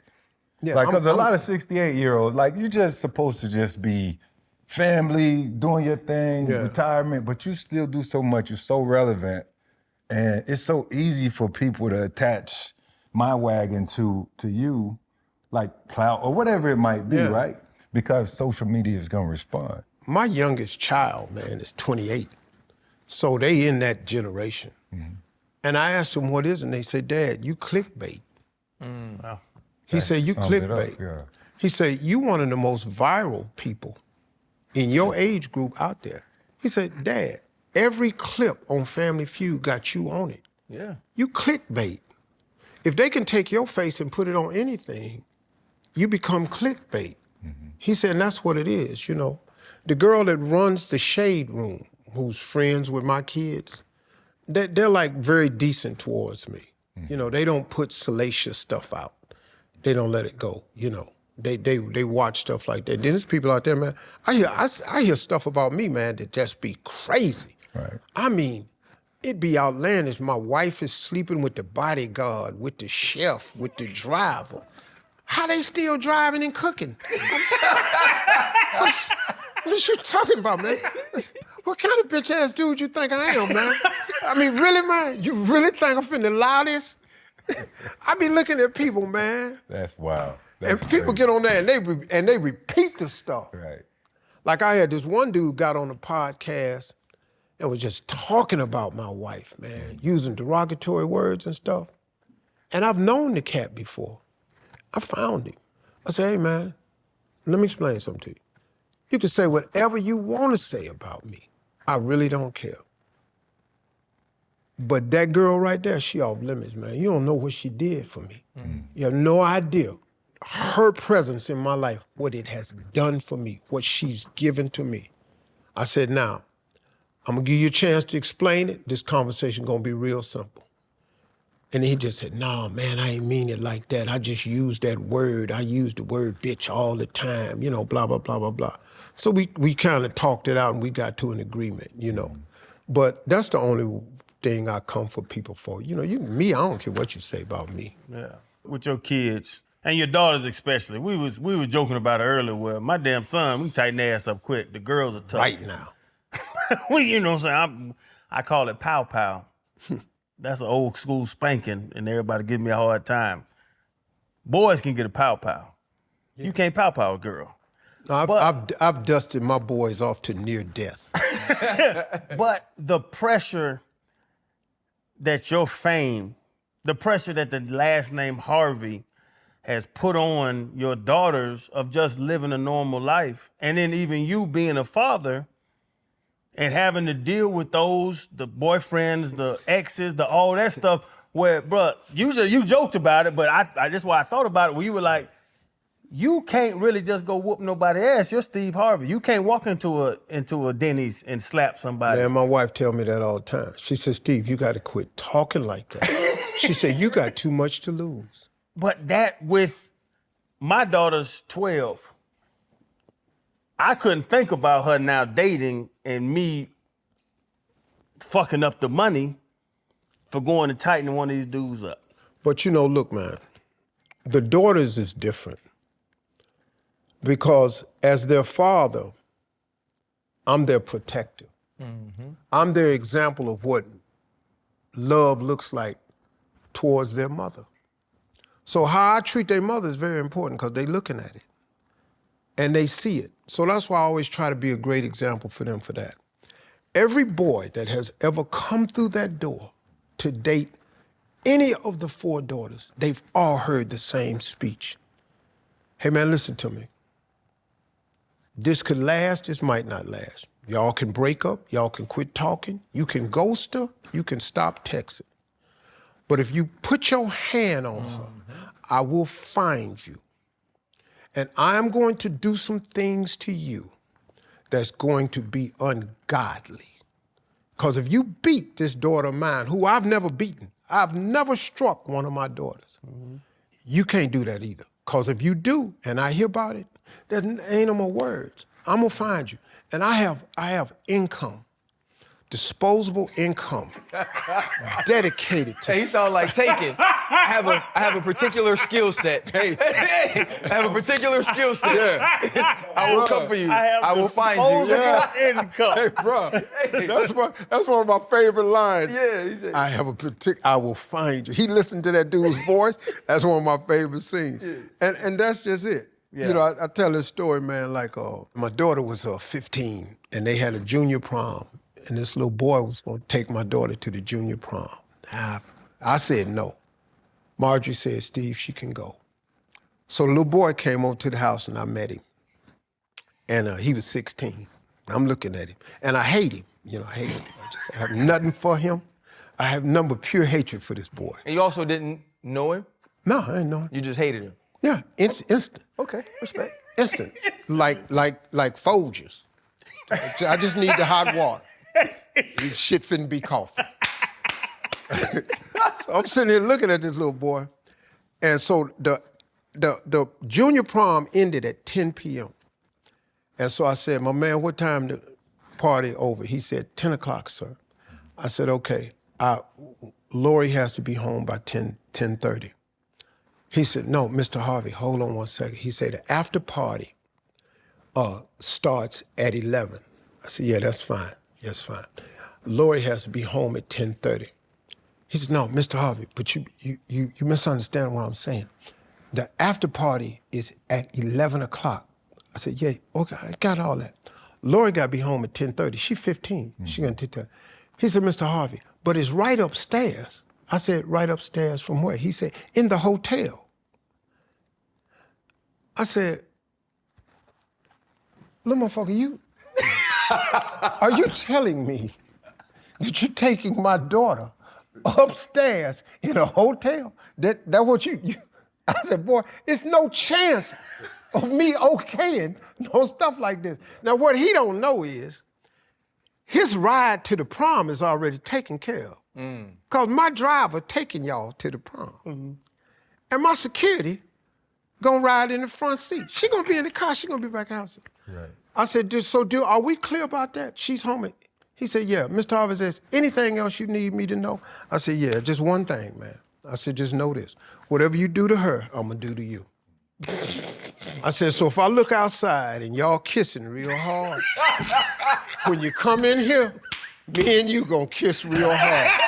Yeah, Like, because a lot of 68-year-olds, like, you're just supposed to just be family, doing your thing, retirement, but you still do so much. You're so relevant. And it's so easy for people to attach my wagon to you, like clout or whatever it might be, right? Because social media is gonna respond. My youngest child, man, is 28. So they in that generation. And I asked them what is it, and they said, Dad, you clickbait. Wow. He said, you Summed it up, clickbait. yeah. He said, you one of the most viral people in your age group out there. He said, Dad, every clip on Family Feud got you on it. Yeah. You clickbait. If they can take your face and put it on anything, you become clickbait. He said, and that's what it is, you know. The girl that runs the Shade Room, who's friends with my kids, they're like very decent towards me. You know, they don't put salacious stuff out. They don't let it go, you know. They watch stuff like that. Then there's people out there, man. I hear stuff about me, man, that just be crazy. Right. I mean, it'd be outlandish. My wife is sleeping with the bodyguard, with the chef, with the driver. How they still driving and cooking? What are you talking about, man? What kind of bitch ass dude you think I am, man? I mean, really, man? You really think I'm finna allow this? I be looking at people, man. That's wild. That's And people crazy. get on there and they repeat the stuff. Right. Like I had this one dude got on a podcast and was just talking about my wife, man, using derogatory words and stuff. And I've known the cat before. I found him. I said, hey, man, let me explain something to you. You can say whatever you want to say about me. I really don't care. But that girl right there, she off limits, man. You don't know what she did for me. You have no idea her presence in my life, what it has done for me, what she's given to me. I said, now, I'm gonna give you a chance to explain it. This conversation gonna be real simple. And he just said, no, man, I ain't mean it like that. I just used that word. I use the word bitch all the time, you know, blah, blah, blah, blah, blah. So we kind of talked it out and we got to an agreement, you know. But that's the only thing I come for people for. You know, me, I don't care what you say about me. Yeah. With your kids and your daughters especially. We was joking about it earlier where my damn son, we tighten their ass up quick. The girls are tough. Right now. You know what I'm saying? I call it pow pow. That's an old school spanking, and everybody give me a hard time. Boys can get a pow pow. Yeah. You can't pow pow a girl. I've dusted my boys off to near death. But the pressure that your fame, the pressure that the last name Harvey has put on your daughters of just living a normal life, and then even you being a father and having to deal with the boyfriends, the exes, all that stuff, where, bruh, you joked about it, but I that's why I thought about it, where you were like, you can't really just go whoop nobody's ass. You're Steve Harvey. You can't walk into a Denny's and slap somebody. Man, my wife tell me that all the time. She says, Steve, you got to quit talking like that. She said, you got too much to lose. But that with my daughter's 12, I couldn't think about her now dating and me fucking up the money for going and tightening one of these dudes up. But look, man, the daughters is different. Because as their father, I'm their protector. Mm-hmm. I'm their example of what love looks like towards their mother. So how I treat their mother is very important because they're looking at it and they see it. So that's why I always try to be a great example for them for that. Every boy that has ever come through that door to date any of the 4 daughters, they've all heard the same speech. Hey man, listen to me. This could last, this might not last. Y'all can break up, y'all can quit talking, you can ghost her, you can stop texting. But if you put your hand on her, I will find you. And I'm going to do some things to you that's going to be ungodly. Because if you beat this daughter of mine, who I've never beaten, I've never struck one of my daughters, you can't do that either. Because if you do, and I hear about it, there ain't no more words. I'm gonna find you. And I have income, disposable income, dedicated to. Hey, he sound like Taken. I have a particular skill set. Hey, I have a particular skill set. Yeah. I will come for you. I will find you. Yeah. Income. Hey, bro, that's one of my favorite lines. Yeah, he said. I will find you. He listened to that dude's voice. That's one of my favorite scenes. Yeah. And that's just it. Yeah. I tell this story, man, like my daughter was 15 and they had a junior prom and this little boy was gonna take my daughter to the junior prom. I said no. Marjorie said, Steve, she can go. So the little boy came over to the house and I met him. And he was 16. I'm looking at him and I hate him. I hate him. I have nothing for him. I have nothing but pure hatred for this boy. And you also didn't know him? No, I didn't know him. You just hated him? Yeah, instant. Okay, respect. Instant, like Folgers. I just need the hot water. This shit finna be coffee. So I'm sitting here looking at this little boy, and so the junior prom ended at 10 p.m. And so I said, my man, what time the party over? He said, 10 o'clock, sir. I said, okay, Lori has to be home by 10:30. He said, no, Mr. Harvey, hold on one second. He said, the after party starts at 11. I said, yeah, that's fine. That's fine. Lori has to be home at 10:30. He said, no, Mr. Harvey, but you misunderstand what I'm saying. The after party is at 11 o'clock. I said, yeah, okay, I got all that. Lori got to be home at 10:30. She's 15. Mm-hmm. She gonna take that. He said, Mr. Harvey, but it's right upstairs. I said, right upstairs from where? He said, in the hotel. I said, little motherfucker, are you telling me that you're taking my daughter upstairs in a hotel? That what you I said, boy, it's no chance of me okaying no stuff like this. Now, what he don't know is his ride to the prom is already taken care of. Because my driver taking y'all to the prom. Mm-hmm. And my security gonna ride in the front seat. She gonna be in the car, she gonna be back out. Right. I said, are we clear about that? She's home. He said, yeah. Mr. Harvey says, anything else you need me to know? I said, yeah, just one thing, man. I said, just know this. Whatever you do to her, I'm gonna do to you. I said, so if I look outside and y'all kissing real hard, when you come in here, Me and you gonna kiss real hard.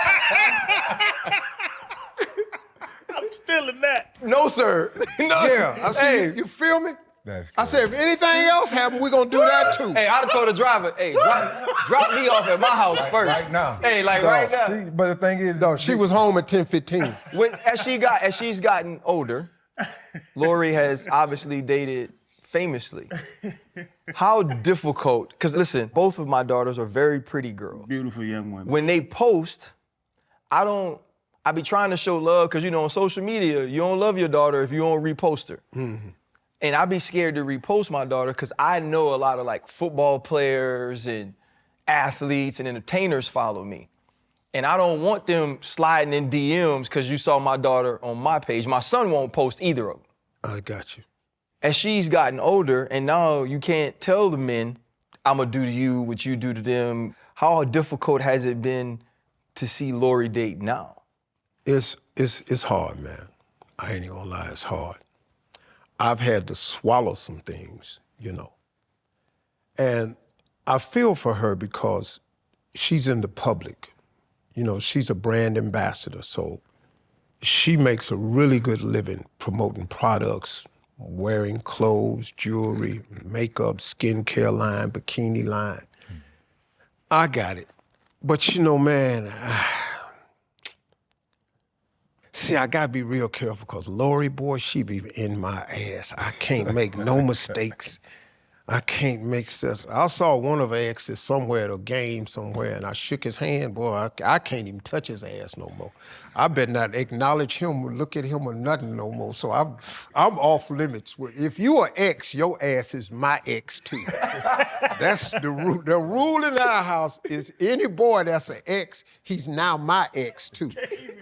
I'm still in that. No, sir. No. Yeah, I see. Hey, You feel me? That's I said, if anything else happens, we're gonna do that too. hey, I'd have told the driver, hey, drop me off at my house first. Right now. Hey, like No, right now. See, but the thing is, No, she was home at 10:15. As she's gotten older, Lori has obviously dated famously. How difficult, because listen, both of my daughters are very pretty girls. Beautiful young women. When they post, I be trying to show love, because on social media, you don't love your daughter if you don't repost her. Mm-hmm. And I be scared to repost my daughter because I know a lot of like football players and athletes and entertainers follow me. And I don't want them sliding in DMs because you saw my daughter on my page. My son won't post either of them. I got you. As she's gotten older, and now you can't tell the men, I'm gonna do to you what you do to them. How difficult has it been to see Lori date now? It's hard, man. I ain't even gonna lie, it's hard. I've had to swallow some things, And I feel for her because she's in the public. She's a brand ambassador, so she makes a really good living promoting products, wearing clothes, jewelry, makeup, skincare line, bikini line. I got it. But man, see, I gotta be real careful because Lori, boy, she be in my ass. I can't make no mistakes. I can't make sense. I saw one of her exes somewhere at a game somewhere, and I shook his hand. Boy, I can't even touch his ass no more. I better not acknowledge him or look at him or nothing no more. So I'm off limits. If you are ex, your ass is my ex too. That's the rule. The rule in our house is any boy that's an ex, he's now my ex too.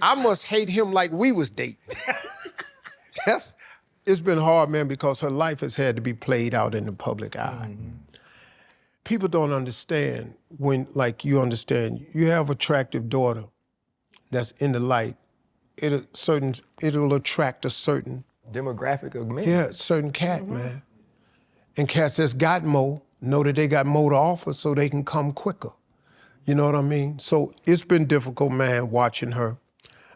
I must hate him like we was dating. It's been hard, man, because her life has had to be played out in the public eye. Mm-hmm. People don't understand when, like you understand, you have attractive daughter that's in the light, it'll attract a certain demographic of men. Yeah, certain cat, man. And cats that's got more know that they got more to offer so they can come quicker. You know what I mean? So it's been difficult, man, watching her.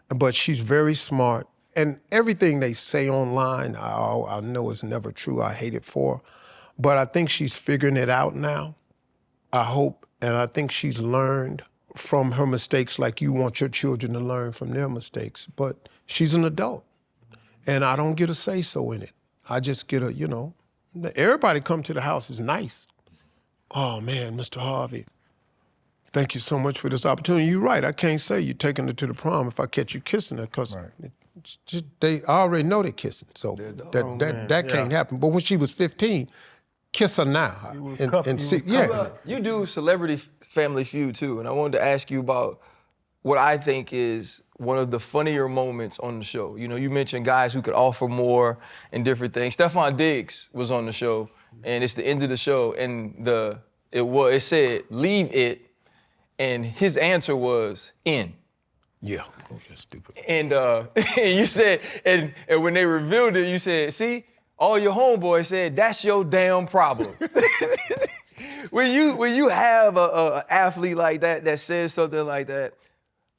But she's very smart. And everything they say online, I know is never true. I hate it for her. But I think she's figuring it out now. I hope. And I think she's learned from her mistakes like you want your children to learn from their mistakes. But she's an adult. And I don't get a say-so in it. I just get everybody come to the house is nice. Oh, man, Mr. Harvey, thank you so much for this opportunity. You're right. I can't say you're taking her to the prom if I catch you kissing her because I already know they're kissing. So that can't happen. But when she was 15, kiss her now. You do Celebrity Family Feud too, and I wanted to ask you about what I think is one of the funnier moments on the show. You mentioned guys who could offer more and different things. Stephon Diggs was on the show, and it's the end of the show, and it said, leave it, and his answer was in. Yeah, that's stupid. And you said, and when they revealed it, you said, see, all your homeboys said, that's your damn problem. When you have a athlete like that says something like that,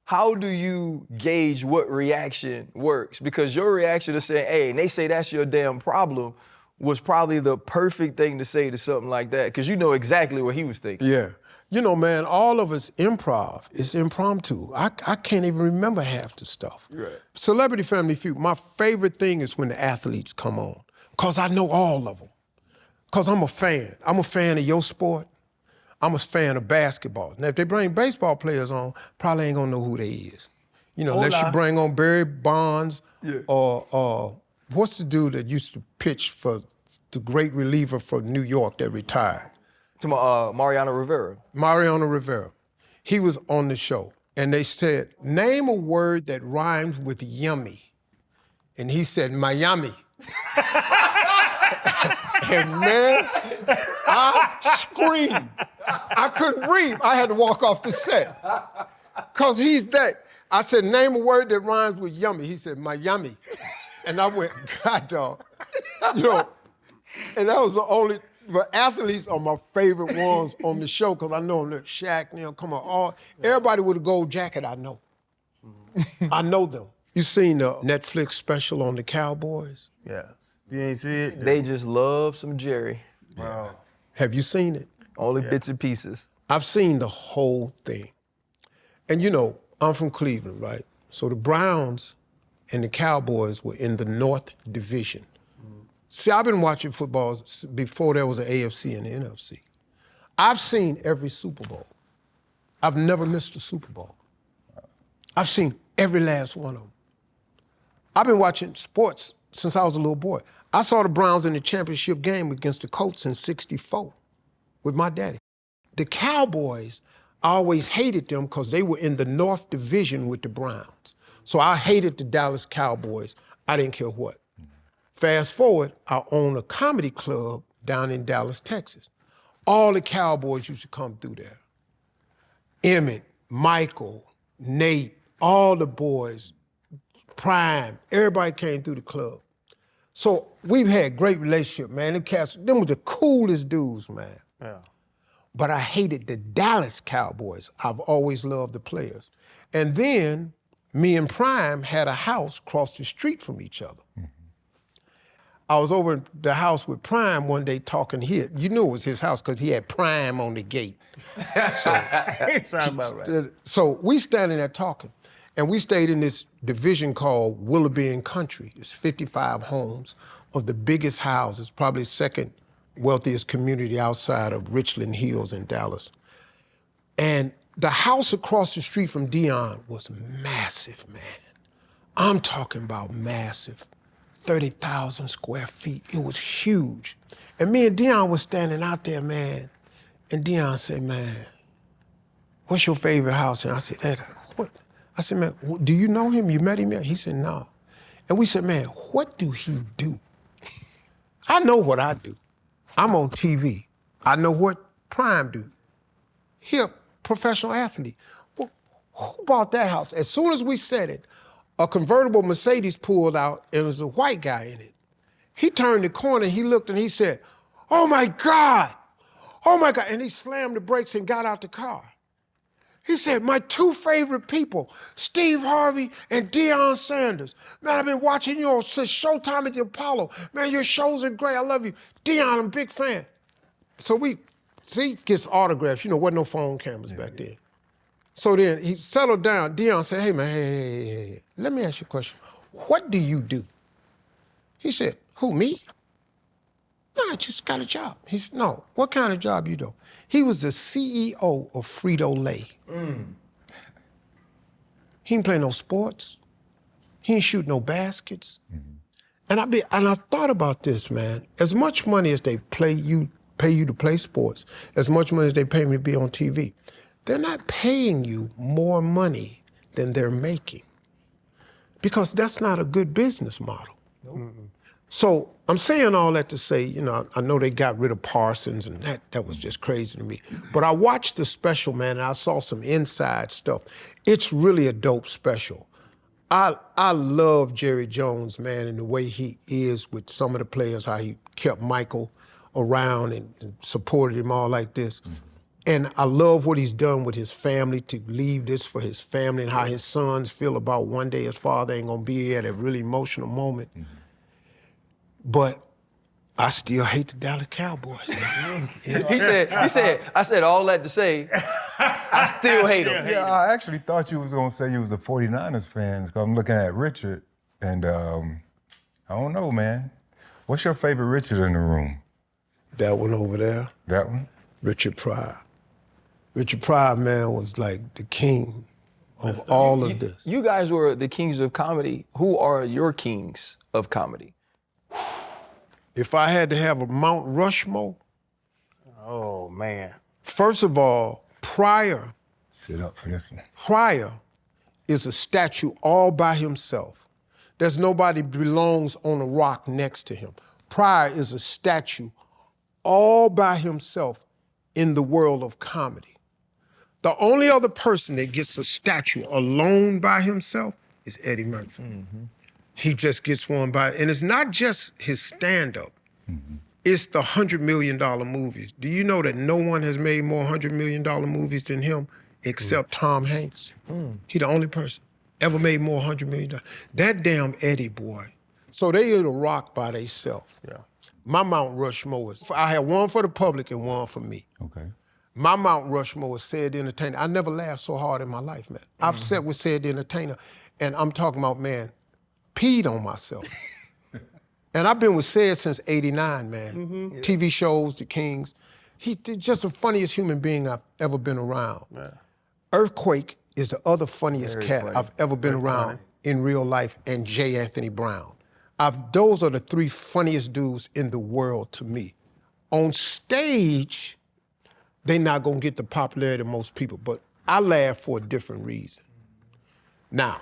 how do you gauge what reaction works? Because your reaction to saying, hey, and they say that's your damn problem, was probably the perfect thing to say to something like that, because you know exactly what he was thinking. Yeah. Man, all of us improv is impromptu. I can't even remember half the stuff. Right. Celebrity Family Feud, my favorite thing is when the athletes come on, because I know all of them. Because I'm a fan. I'm a fan of your sport. I'm a fan of basketball. Now, if they bring baseball players on, probably ain't gonna know who they is. Unless you bring on Barry Bonds or what's the dude that used to pitch for the great reliever from New York that retired? Mariano Rivera. Mariano Rivera. He was on the show, and they said, name a word that rhymes with yummy. And he said, Miami. And man, I screamed. I couldn't breathe. I had to walk off the set. Because he's that. I said, name a word that rhymes with yummy. He said, Miami. And I went, God, dog. And that was the only, But athletes are my favorite ones on the show because I know them. Shaq, come on. Everybody with a gold jacket, I know. I know them. You seen the Netflix special on the Cowboys? Yeah. You ain't see it? They just love some Jerry. Bro. Have you seen it? Only bits and pieces. I've seen the whole thing. And I'm from Cleveland, right? So the Browns and the Cowboys were in the North Division. See, I've been watching football before there was an AFC and an NFC. I've seen every Super Bowl. I've never missed a Super Bowl. I've seen every last one of them. I've been watching sports since I was a little boy. I saw the Browns in the championship game against the Colts in '64 with my daddy. The Cowboys, I always hated them because they were in the North Division with the Browns. So I hated the Dallas Cowboys. I didn't care what. Fast forward, I own a comedy club down in Dallas, Texas. All the Cowboys used to come through there. Emmett, Michael, Nate, all the boys, Prime, everybody came through the club. So we've had great relationship, man. Them were the coolest dudes, man. Yeah. But I hated the Dallas Cowboys. I've always loved the players. And then me and Prime had a house across the street from each other. Mm-hmm. I was over at the house with Prime one day talking here. You knew it was his house because he had Prime on the gate. Sounds about right. So we standing there talking. And we stayed in this division called Willoughby and Country. It's 55 homes of the biggest houses, probably second wealthiest community outside of Richland Hills in Dallas. And the house across the street from Dion was massive, man. I'm talking about massive. 30,000 square feet. It was huge. And me and Dion was standing out there, man. And Dion said, man, what's your favorite house? And I said, what? I said, man, do you know him? You met him yet? He said, no. And we said, man, what do he do? I know what I do. I'm on TV. I know what Prime do. He a professional athlete. Well, who bought that house? As soon as we said it, a convertible Mercedes pulled out and there was a white guy in it. He turned the corner, he looked and he said, oh my God, and he slammed the brakes and got out the car. He said, my two favorite people, Steve Harvey and Deion Sanders. Man, I've been watching you since Showtime at the Apollo. Man, your shows are great, I love you. Deion, I'm a big fan. So he gets autographs, wasn't no phone cameras back then. So then he settled down. Deion said, hey man, hey, let me ask you a question. What do you do? He said, who, me? No, I just got a job. He said, no, what kind of job you do? He was the CEO of Frito-Lay. He didn't play no sports. He didn't shoot no baskets. Mm-hmm. And I thought about this, man. As much money as they pay you to play sports, as much money as they pay me to be on TV, they're not paying you more money than they're making. Because that's not a good business model. Nope. So I'm saying all that to say, I know they got rid of Parsons and that was just crazy to me. But I watched the special, man, and I saw some inside stuff. It's really a dope special. I love Jerry Jones, man, and the way he is with some of the players, how he kept Michael around and supported him all like this. Mm-hmm. And I love what he's done with his family, to leave this for his family and how his sons feel about one day his father ain't gonna be here at a really emotional moment. Mm-hmm. But I still hate the Dallas Cowboys. He said, I said all that to say, I still hate them. Yeah, I actually thought you was gonna say you was a 49ers fan, because I'm looking at Richard, and I don't know, man. What's your favorite Richard in the room? That one over there. That one? Richard Pryor. Richard Pryor, man, was like the king of all of this. You guys were the kings of comedy. Who are your kings of comedy? If I had to have a Mount Rushmore, oh man. First of all, Pryor. Sit up for this one. Pryor is a statue all by himself. There's nobody belongs on a rock next to him. Pryor is a statue all by himself in the world of comedy. The only other person that gets a statue alone by himself is Eddie Murphy. Mm-hmm. He just gets one by, and it's not just his stand-up. Mm-hmm. It's the $100 million movies. Do you know that no one has made more $100 million movies than him except Tom Hanks? He the only person ever made more $100 million. That damn Eddie boy. So they in a rock by themselves. Yeah. My Mount Rushmore is, I had one for the public and one for me. Okay. My Mount Rushmore is Said the Entertainer. I never laughed so hard in my life, man. I've sat with Said the Entertainer, and I'm talking about, man, peed on myself. And I've been with Said since '89, man. TV shows, The Kings. He's just the funniest human being I've ever been around. Yeah. Earthquake is the other funniest Very cat funny. I've ever been around in real life, and J. Anthony Brown. Those are the three funniest dudes in the world to me. On stage, they not gonna get the popularity of most people, but I laugh for a different reason. Now,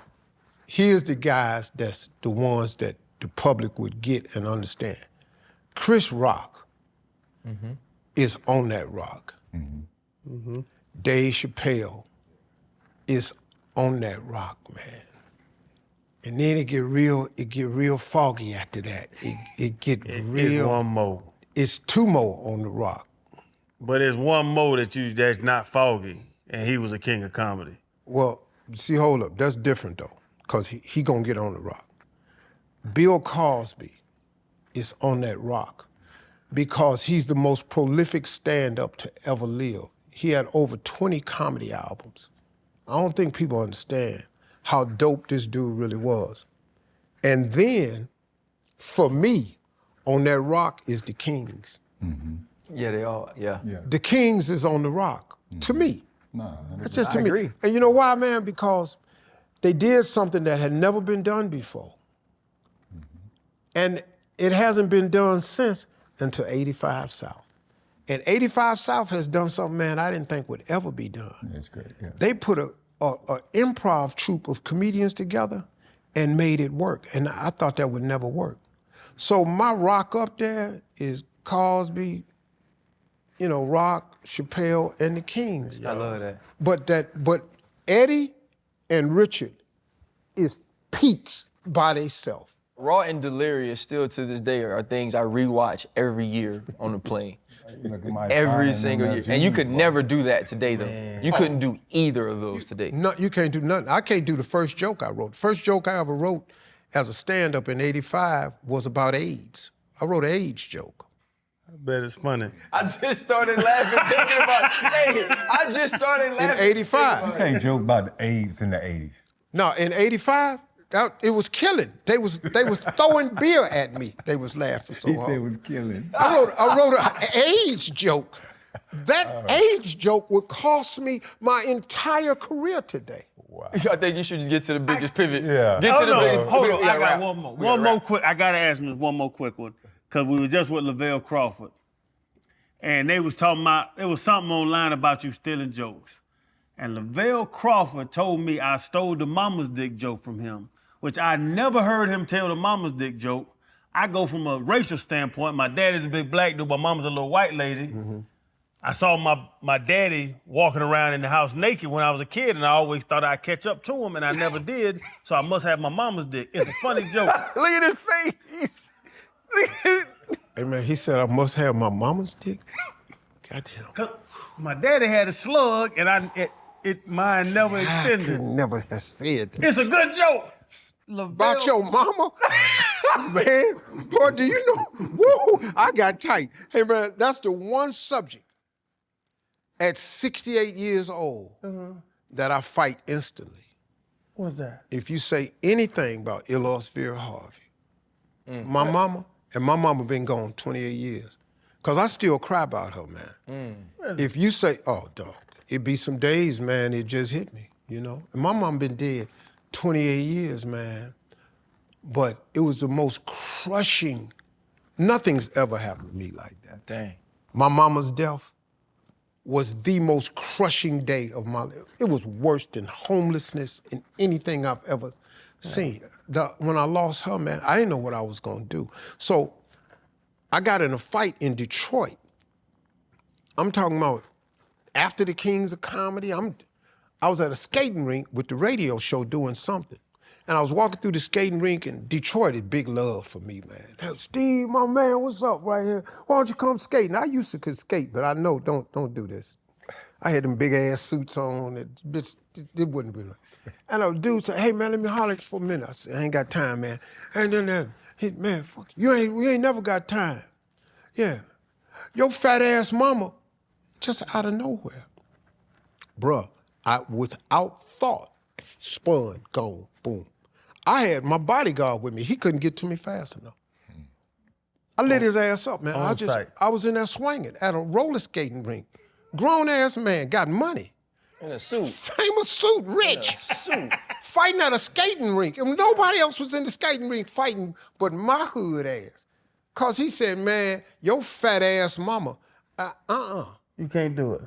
here's the guys that's the ones that the public would get and understand. Chris Rock is on that rock. Dave Chappelle is on that rock, man. And then it get real foggy after that. It get It's real. one more. It's two more on the rock. But there's one more that's not foggy, and he was a king of comedy. Well, see, hold up, that's different though, because he gonna get on the rock. Bill Cosby is on that rock because he's the most prolific stand-up to ever live. He had over 20 comedy albums. I don't think people understand how dope this dude really was. And then, for me, on that rock is the Kings. Yeah, they all, yeah. The Kings is on the rock, to me. No, That's just I to me. agree. And you know why, man? Because they did something that had never been done before. And it hasn't been done since until 85 South. And 85 South has done something, man, I didn't think would ever be done. That's great. Yeah. They put a improv troupe of comedians together and made it work. And I thought that would never work. So my rock up there is Cosby, Rock, Chappelle, and the Kings. I love that. But Eddie and Richard is peaks by themselves. Raw and Delirious still to this day are things I rewatch every year on the plane. Look at my Every finding single them year. that And you gene could bar. never do that today, though. You couldn't do either of those today. No, you can't do nothing. I can't do the first joke I wrote. The first joke I ever wrote as a stand-up in '85 was about AIDS. I wrote an AIDS joke. I bet it's funny. I just started laughing thinking about, I just started In laughing. '85. You can't joke about the AIDS in the 80s. No, in '85, it was killing. They was throwing beer at me. They was laughing so He hard. said it was killing. I wrote an AIDS joke. That AIDS joke would cost me my entire career today. I think you should just get to the biggest pivot. Yeah. Get to the biggest. Hold on, we gotta I got wrap. one more. We gotta One more wrap. quick. I gotta ask him one more quick one, because we were just with Lavelle Crawford, and they was talking about it was something online about you stealing jokes, and Lavelle Crawford told me I stole the mama's dick joke from him, which I never heard him tell the mama's dick joke. I go from a racial standpoint. My daddy's a big black dude. My mama's a little white lady. I saw my daddy walking around in the house naked when I was a kid, and I always thought I'd catch up to him, and I never did, so I must have my mama's dick. It's a funny joke. Look at his face. Hey man, he said I must have my mama's dick. Goddamn. 'Cause my daddy had a slug, and mine never I extended. could never have said that. It's a good joke. About your mama? Man, boy, do you know? Woo, I got tight. Hey man, that's the one subject at 68 years old that I fight instantly. What's that? If you say anything about Steve Harvey, my mama been gone 28 years. Cause I still cry about her, man. If you say, oh dog, it be some days, man, it just hit me, And my mom been dead 28 years, man. But it was the most crushing, nothing's ever happened to me like that. Dang. My mama's death was the most crushing day of my life. It was worse than homelessness and anything I've ever seen. When I lost her, man, I didn't know what I was gonna do. So I got in a fight in Detroit. I'm talking about after the Kings of Comedy. I was at a skating rink with the radio show doing something. And I was walking through the skating rink, and Detroit is big love for me, man. Hey, Steve, my man, what's up right here? Why don't you come skating? I used to could skate, but I know don't do this. I had them big ass suits on. It wouldn't be like. And a dude said, "Hey man, let me holler at you for a minute." I said, "I ain't got time, man." And then man, fuck you, we ain't never got time. Yeah, your fat ass mama, just out of nowhere, bruh. I without thought, spun, gone, boom. I had my bodyguard with me. He couldn't get to me fast enough. I lit his ass up, man. I was in there swinging at a roller skating rink. Grown ass man, got money. In a suit. Famous suit, rich. Fighting at a skating rink. And nobody else was in the skating rink fighting but my hood ass. Cause he said, "Man, your fat ass mama, You can't do it.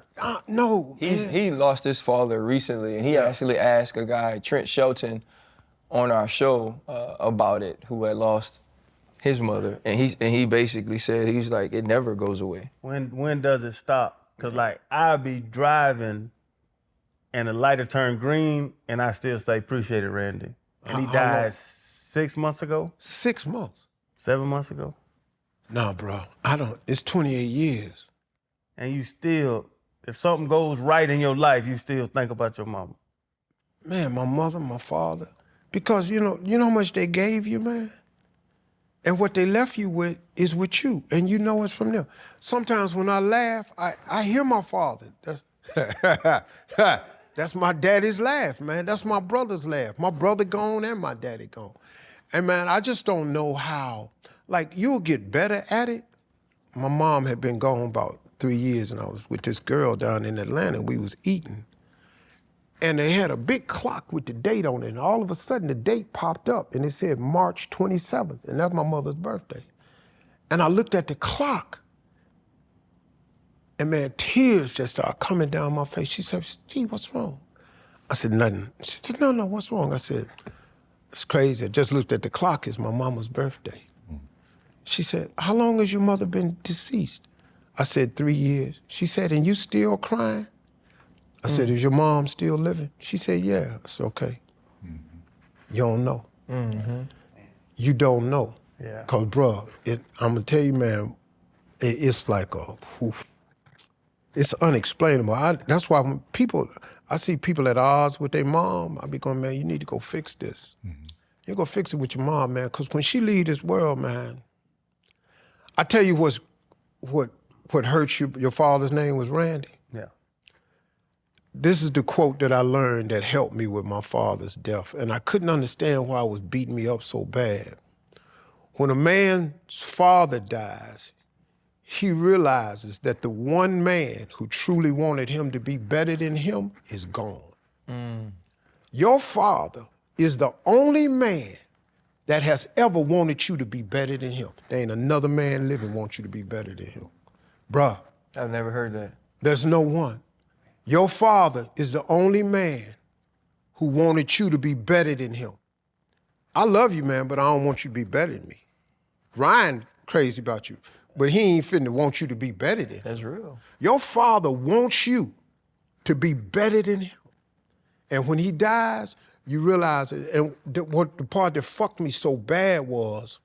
no, He lost his father recently, and he actually asked a guy, Trent Shelton, on our show about it, who had lost his mother, and he basically said, he's like, it never goes away. When does it stop? Cause like I'll be driving and the light will turn green and I still say, "Appreciate it, Randy." And he died 6 months ago? 6 months. 7 months ago? Nah, bro, it's 28 years. And you still, if something goes right in your life, you still think about your mama. Man, my mother, my father, because you know how much they gave you, man? And what they left you with is with you, and you know it's from them. Sometimes when I laugh, I hear my father. That's my daddy's laugh, man. That's my brother's laugh. My brother gone and my daddy gone. And man, I just don't know how. Like, you'll get better at it. My mom had been gone about 3 years, and I was with this girl down in Atlanta. We was eating. And they had a big clock with the date on it, and all of a sudden the date popped up, and it said March 27th, and that's my mother's birthday. And I looked at the clock, and man, tears just started coming down my face. She said, "Steve, what's wrong?" I said, "Nothing." She said, "No, what's wrong?" I said, "It's crazy. I just looked at the clock. It's my mama's birthday." She said, "How long has your mother been deceased?" I said, 3 years. She said, "And you still crying?" I said, "Is your mom still living?" She said, "Yeah." I said, "Okay." You don't know. You don't know. Yeah. Cause bro, I'm gonna tell you, man, it's like it's unexplainable. That's why when I see people at odds with their mom, I be going, "Man, you need to go fix this. You go fix it with your mom, man, cause when she leave this world, man, I tell you what hurts you, your father's name was Randy. Yeah. This is the quote that I learned that helped me with my father's death, and I couldn't understand why it was beating me up so bad. When a man's father dies, he realizes that the one man who truly wanted him to be better than him is gone. Your father is the only man that has ever wanted you to be better than him. There ain't another man living wants you to be better than him. Bruh, I've never heard that. there's no one. Your father is the only man who wanted you to be better than him. I love you, man, but I don't want you to be better than me. Ryan crazy about you, but he ain't finna want you to be better than him. That's real. Your father wants you to be better than him. And when he dies, you realize it. And the part that fucked me so bad was,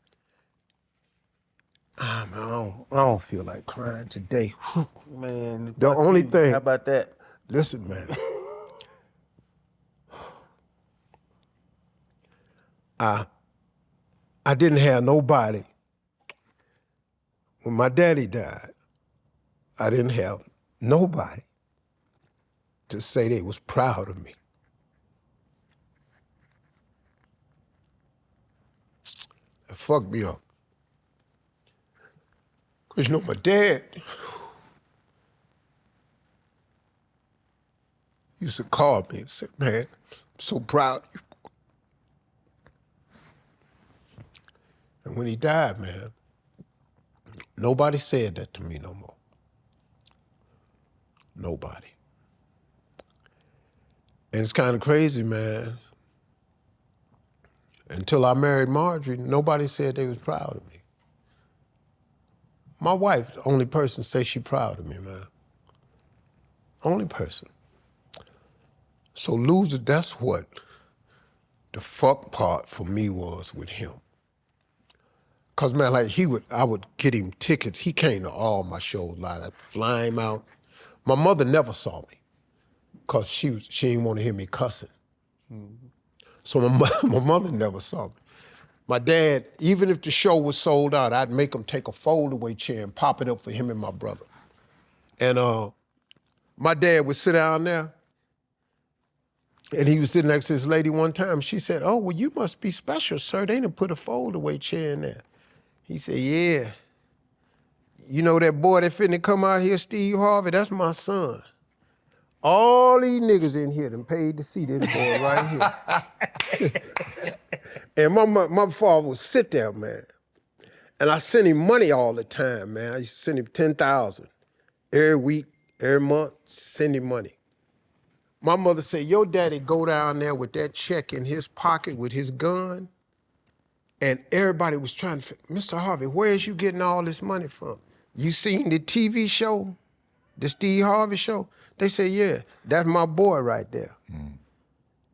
man, I don't feel like crying today. Man, The only thing. how about that? Listen, man. I didn't have nobody. When my daddy died, I didn't have nobody to say they was proud of me. It fucked me up. Because you know, my dad used to call me and say, "Man, I'm so proud of you." And when he died, man, nobody said that to me no more. Nobody. And it's kind of crazy, man. Until I married Marjorie, nobody said they was proud of me. My wife, the only person say she proud of me, man. Only person. So loser, that's what the fuck part for me was with him. Cause man, like I would get him tickets. He came to all my shows, like I'd fly him out. My mother never saw me, cause she didn't want to hear me cussing. So my mother never saw me. My dad, even if the show was sold out, I'd make him take a fold-away chair and pop it up for him and my brother. And my dad would sit down there, and he was sitting next to this lady one time. She said, "Oh, well, you must be special, sir. They done put a fold-away chair in there." He said, "Yeah. You know that boy that finna come out here, Steve Harvey, that's my son. All these niggas in here done paid to see this boy right here." And my father would sit there, man. And I sent him money all the time, man. I used to send him 10,000 every week, every month, send him money. My mother said, your daddy go down there with that check in his pocket with his gun, and everybody was trying to figure, Mr. Harvey, where is you getting all this money from? You seen the TV show, the Steve Harvey show? They said, yeah, that's my boy right there. Mm.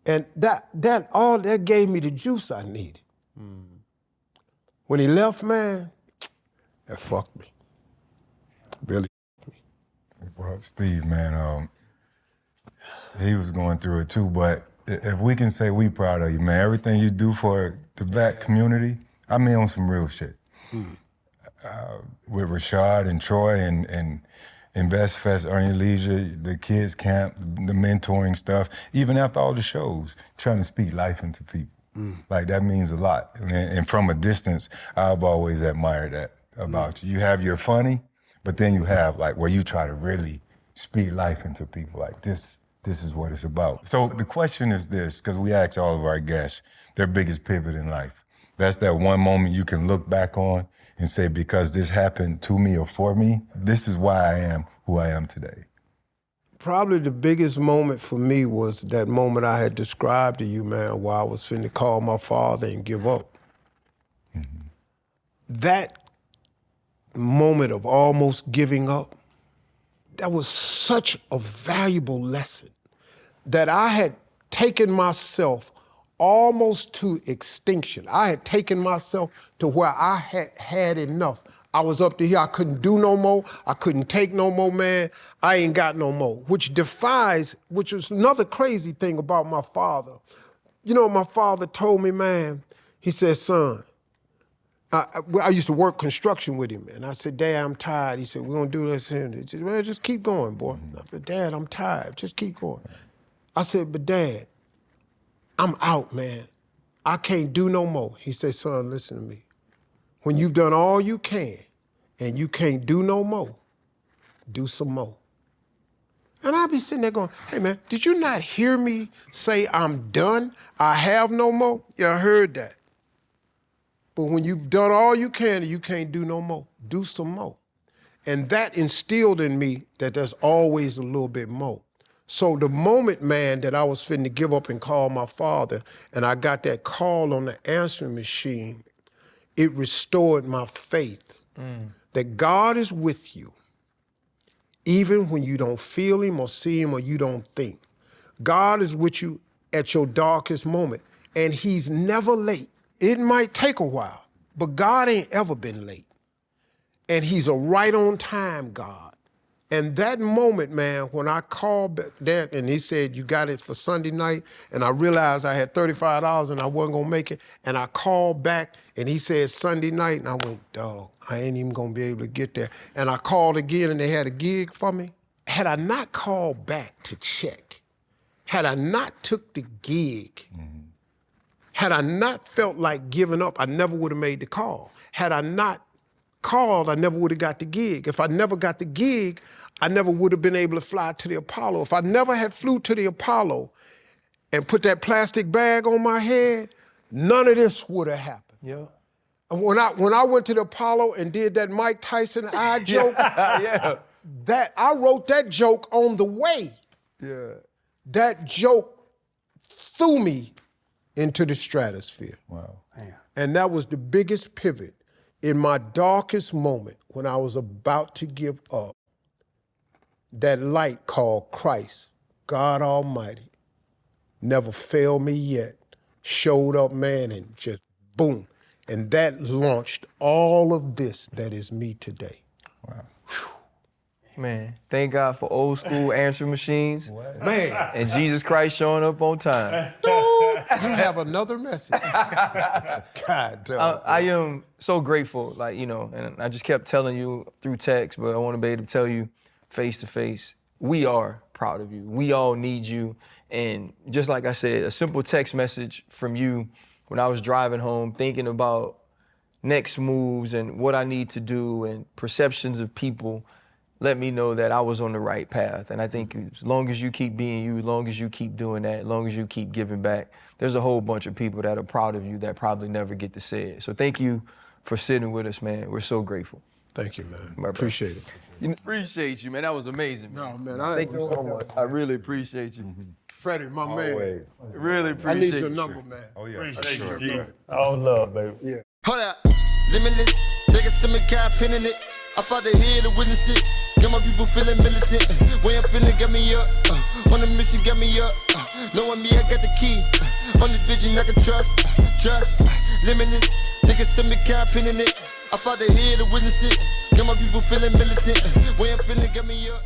And that gave me the juice I needed. Mm. When he left, man, that fucked me. Really fucked me. Well, Steve, man, he was going through it too, but if we can say we proud of you, man, everything you do for the black community, I mean on some real shit. Mm. With Rashad and Troy and Invest Fest, Earn Your Leisure, the kids camp, the mentoring stuff, even after all the shows, trying to speak life into people. Mm. Like, that means a lot. And from a distance, I've always admired that about you. You have your funny, but then you have, like, where you try to really speak life into people. Like, this is what it's about. So the question is this, because we ask all of our guests their biggest pivot in life. That's that one moment you can look back on and say, because this happened to me or for me, this is why I am who I am today. Probably the biggest moment for me was that moment I had described to you, man, while I was finna call my father and give up. Mm-hmm. That moment of almost giving up, that was such a valuable lesson that I had taken myself almost to extinction. I had taken myself to where I had had enough. I was up to here, I couldn't do no more, I couldn't take no more, man. I ain't got no more, which was another crazy thing about my father. You know, my father told me, man, he said, son, I used to work construction with him, and I said, Dad, I'm tired. He said, we're gonna do this here. He said, well, just keep going, boy. I said, Dad, I'm tired, just keep going. I said, but Dad, I'm out, man. I can't do no more. He said, son, listen to me. When you've done all you can and you can't do no more, do some more. And I'd be sitting there going, hey man, did you not hear me say I'm done? I have no more? Yeah, I heard that. But when you've done all you can and you can't do no more, do some more. And that instilled in me that there's always a little bit more. So the moment, man, that I was fitting to give up and call my father, and I got that call on the answering machine, it restored my faith that God is with you, even when you don't feel him or see him or you don't think. God is with you at your darkest moment, and he's never late. It might take a while, but God ain't ever been late. And he's a right on time God. And that moment, man, when I called back there and he said, you got it for Sunday night, and I realized I had $35 and I wasn't gonna make it, and I called back and he said Sunday night, and I went, dog, I ain't even gonna be able to get there. And I called again and they had a gig for me. Had I not called back to check, had I not took the gig, had I not felt like giving up, I never would have made the call. Had I not called, I never would have got the gig. If I never got the gig, I never would have been able to fly to the Apollo. If I never had flew to the Apollo and put that plastic bag on my head, none of this would have happened. Yeah. And when I went to the Apollo and did that Mike Tyson eye joke, that I wrote that joke on the way. Yeah. That joke threw me into the stratosphere. Wow. Man. And that was the biggest pivot in my darkest moment when I was about to give up. That light called Christ, God Almighty, never failed me yet, showed up, man, and just boom. And that launched all of this that is me today. Man, thank God for old school answering machines. Man, And Jesus Christ showing up on time. you have another message. God damn. I am so grateful, like, you know, and I just kept telling you through text, but I want to be able to tell you face to face, we are proud of you. We all need you. And just like I said, a simple text message from you when I was driving home, thinking about next moves and what I need to do and perceptions of people, let me know that I was on the right path. And I think as long as you keep being you, as long as you keep doing that, as long as you keep giving back, there's a whole bunch of people that are proud of you that probably never get to say it. So thank you for sitting with us, man. We're so grateful. Thank you, man. My Appreciate it. Appreciate you, man. That was amazing, man. No, man, Thank you so much. I really appreciate you. Freddie, my man. Really I appreciate need your you. number, man. Oh, yeah. Appreciate Sure. you, G. All love, baby. Hold up, limitless, niggas stomach got pinning it. I fought the head to witness it. Got my people feeling militant. Way I'm feeling got me up. On the mission got me up. Knowing me, I got the key. On this vision I can trust. Trust, limitless, niggas stomach got pinning it. I fought the head to witness it. Got my people feeling militant. Way I'm feeling got me up.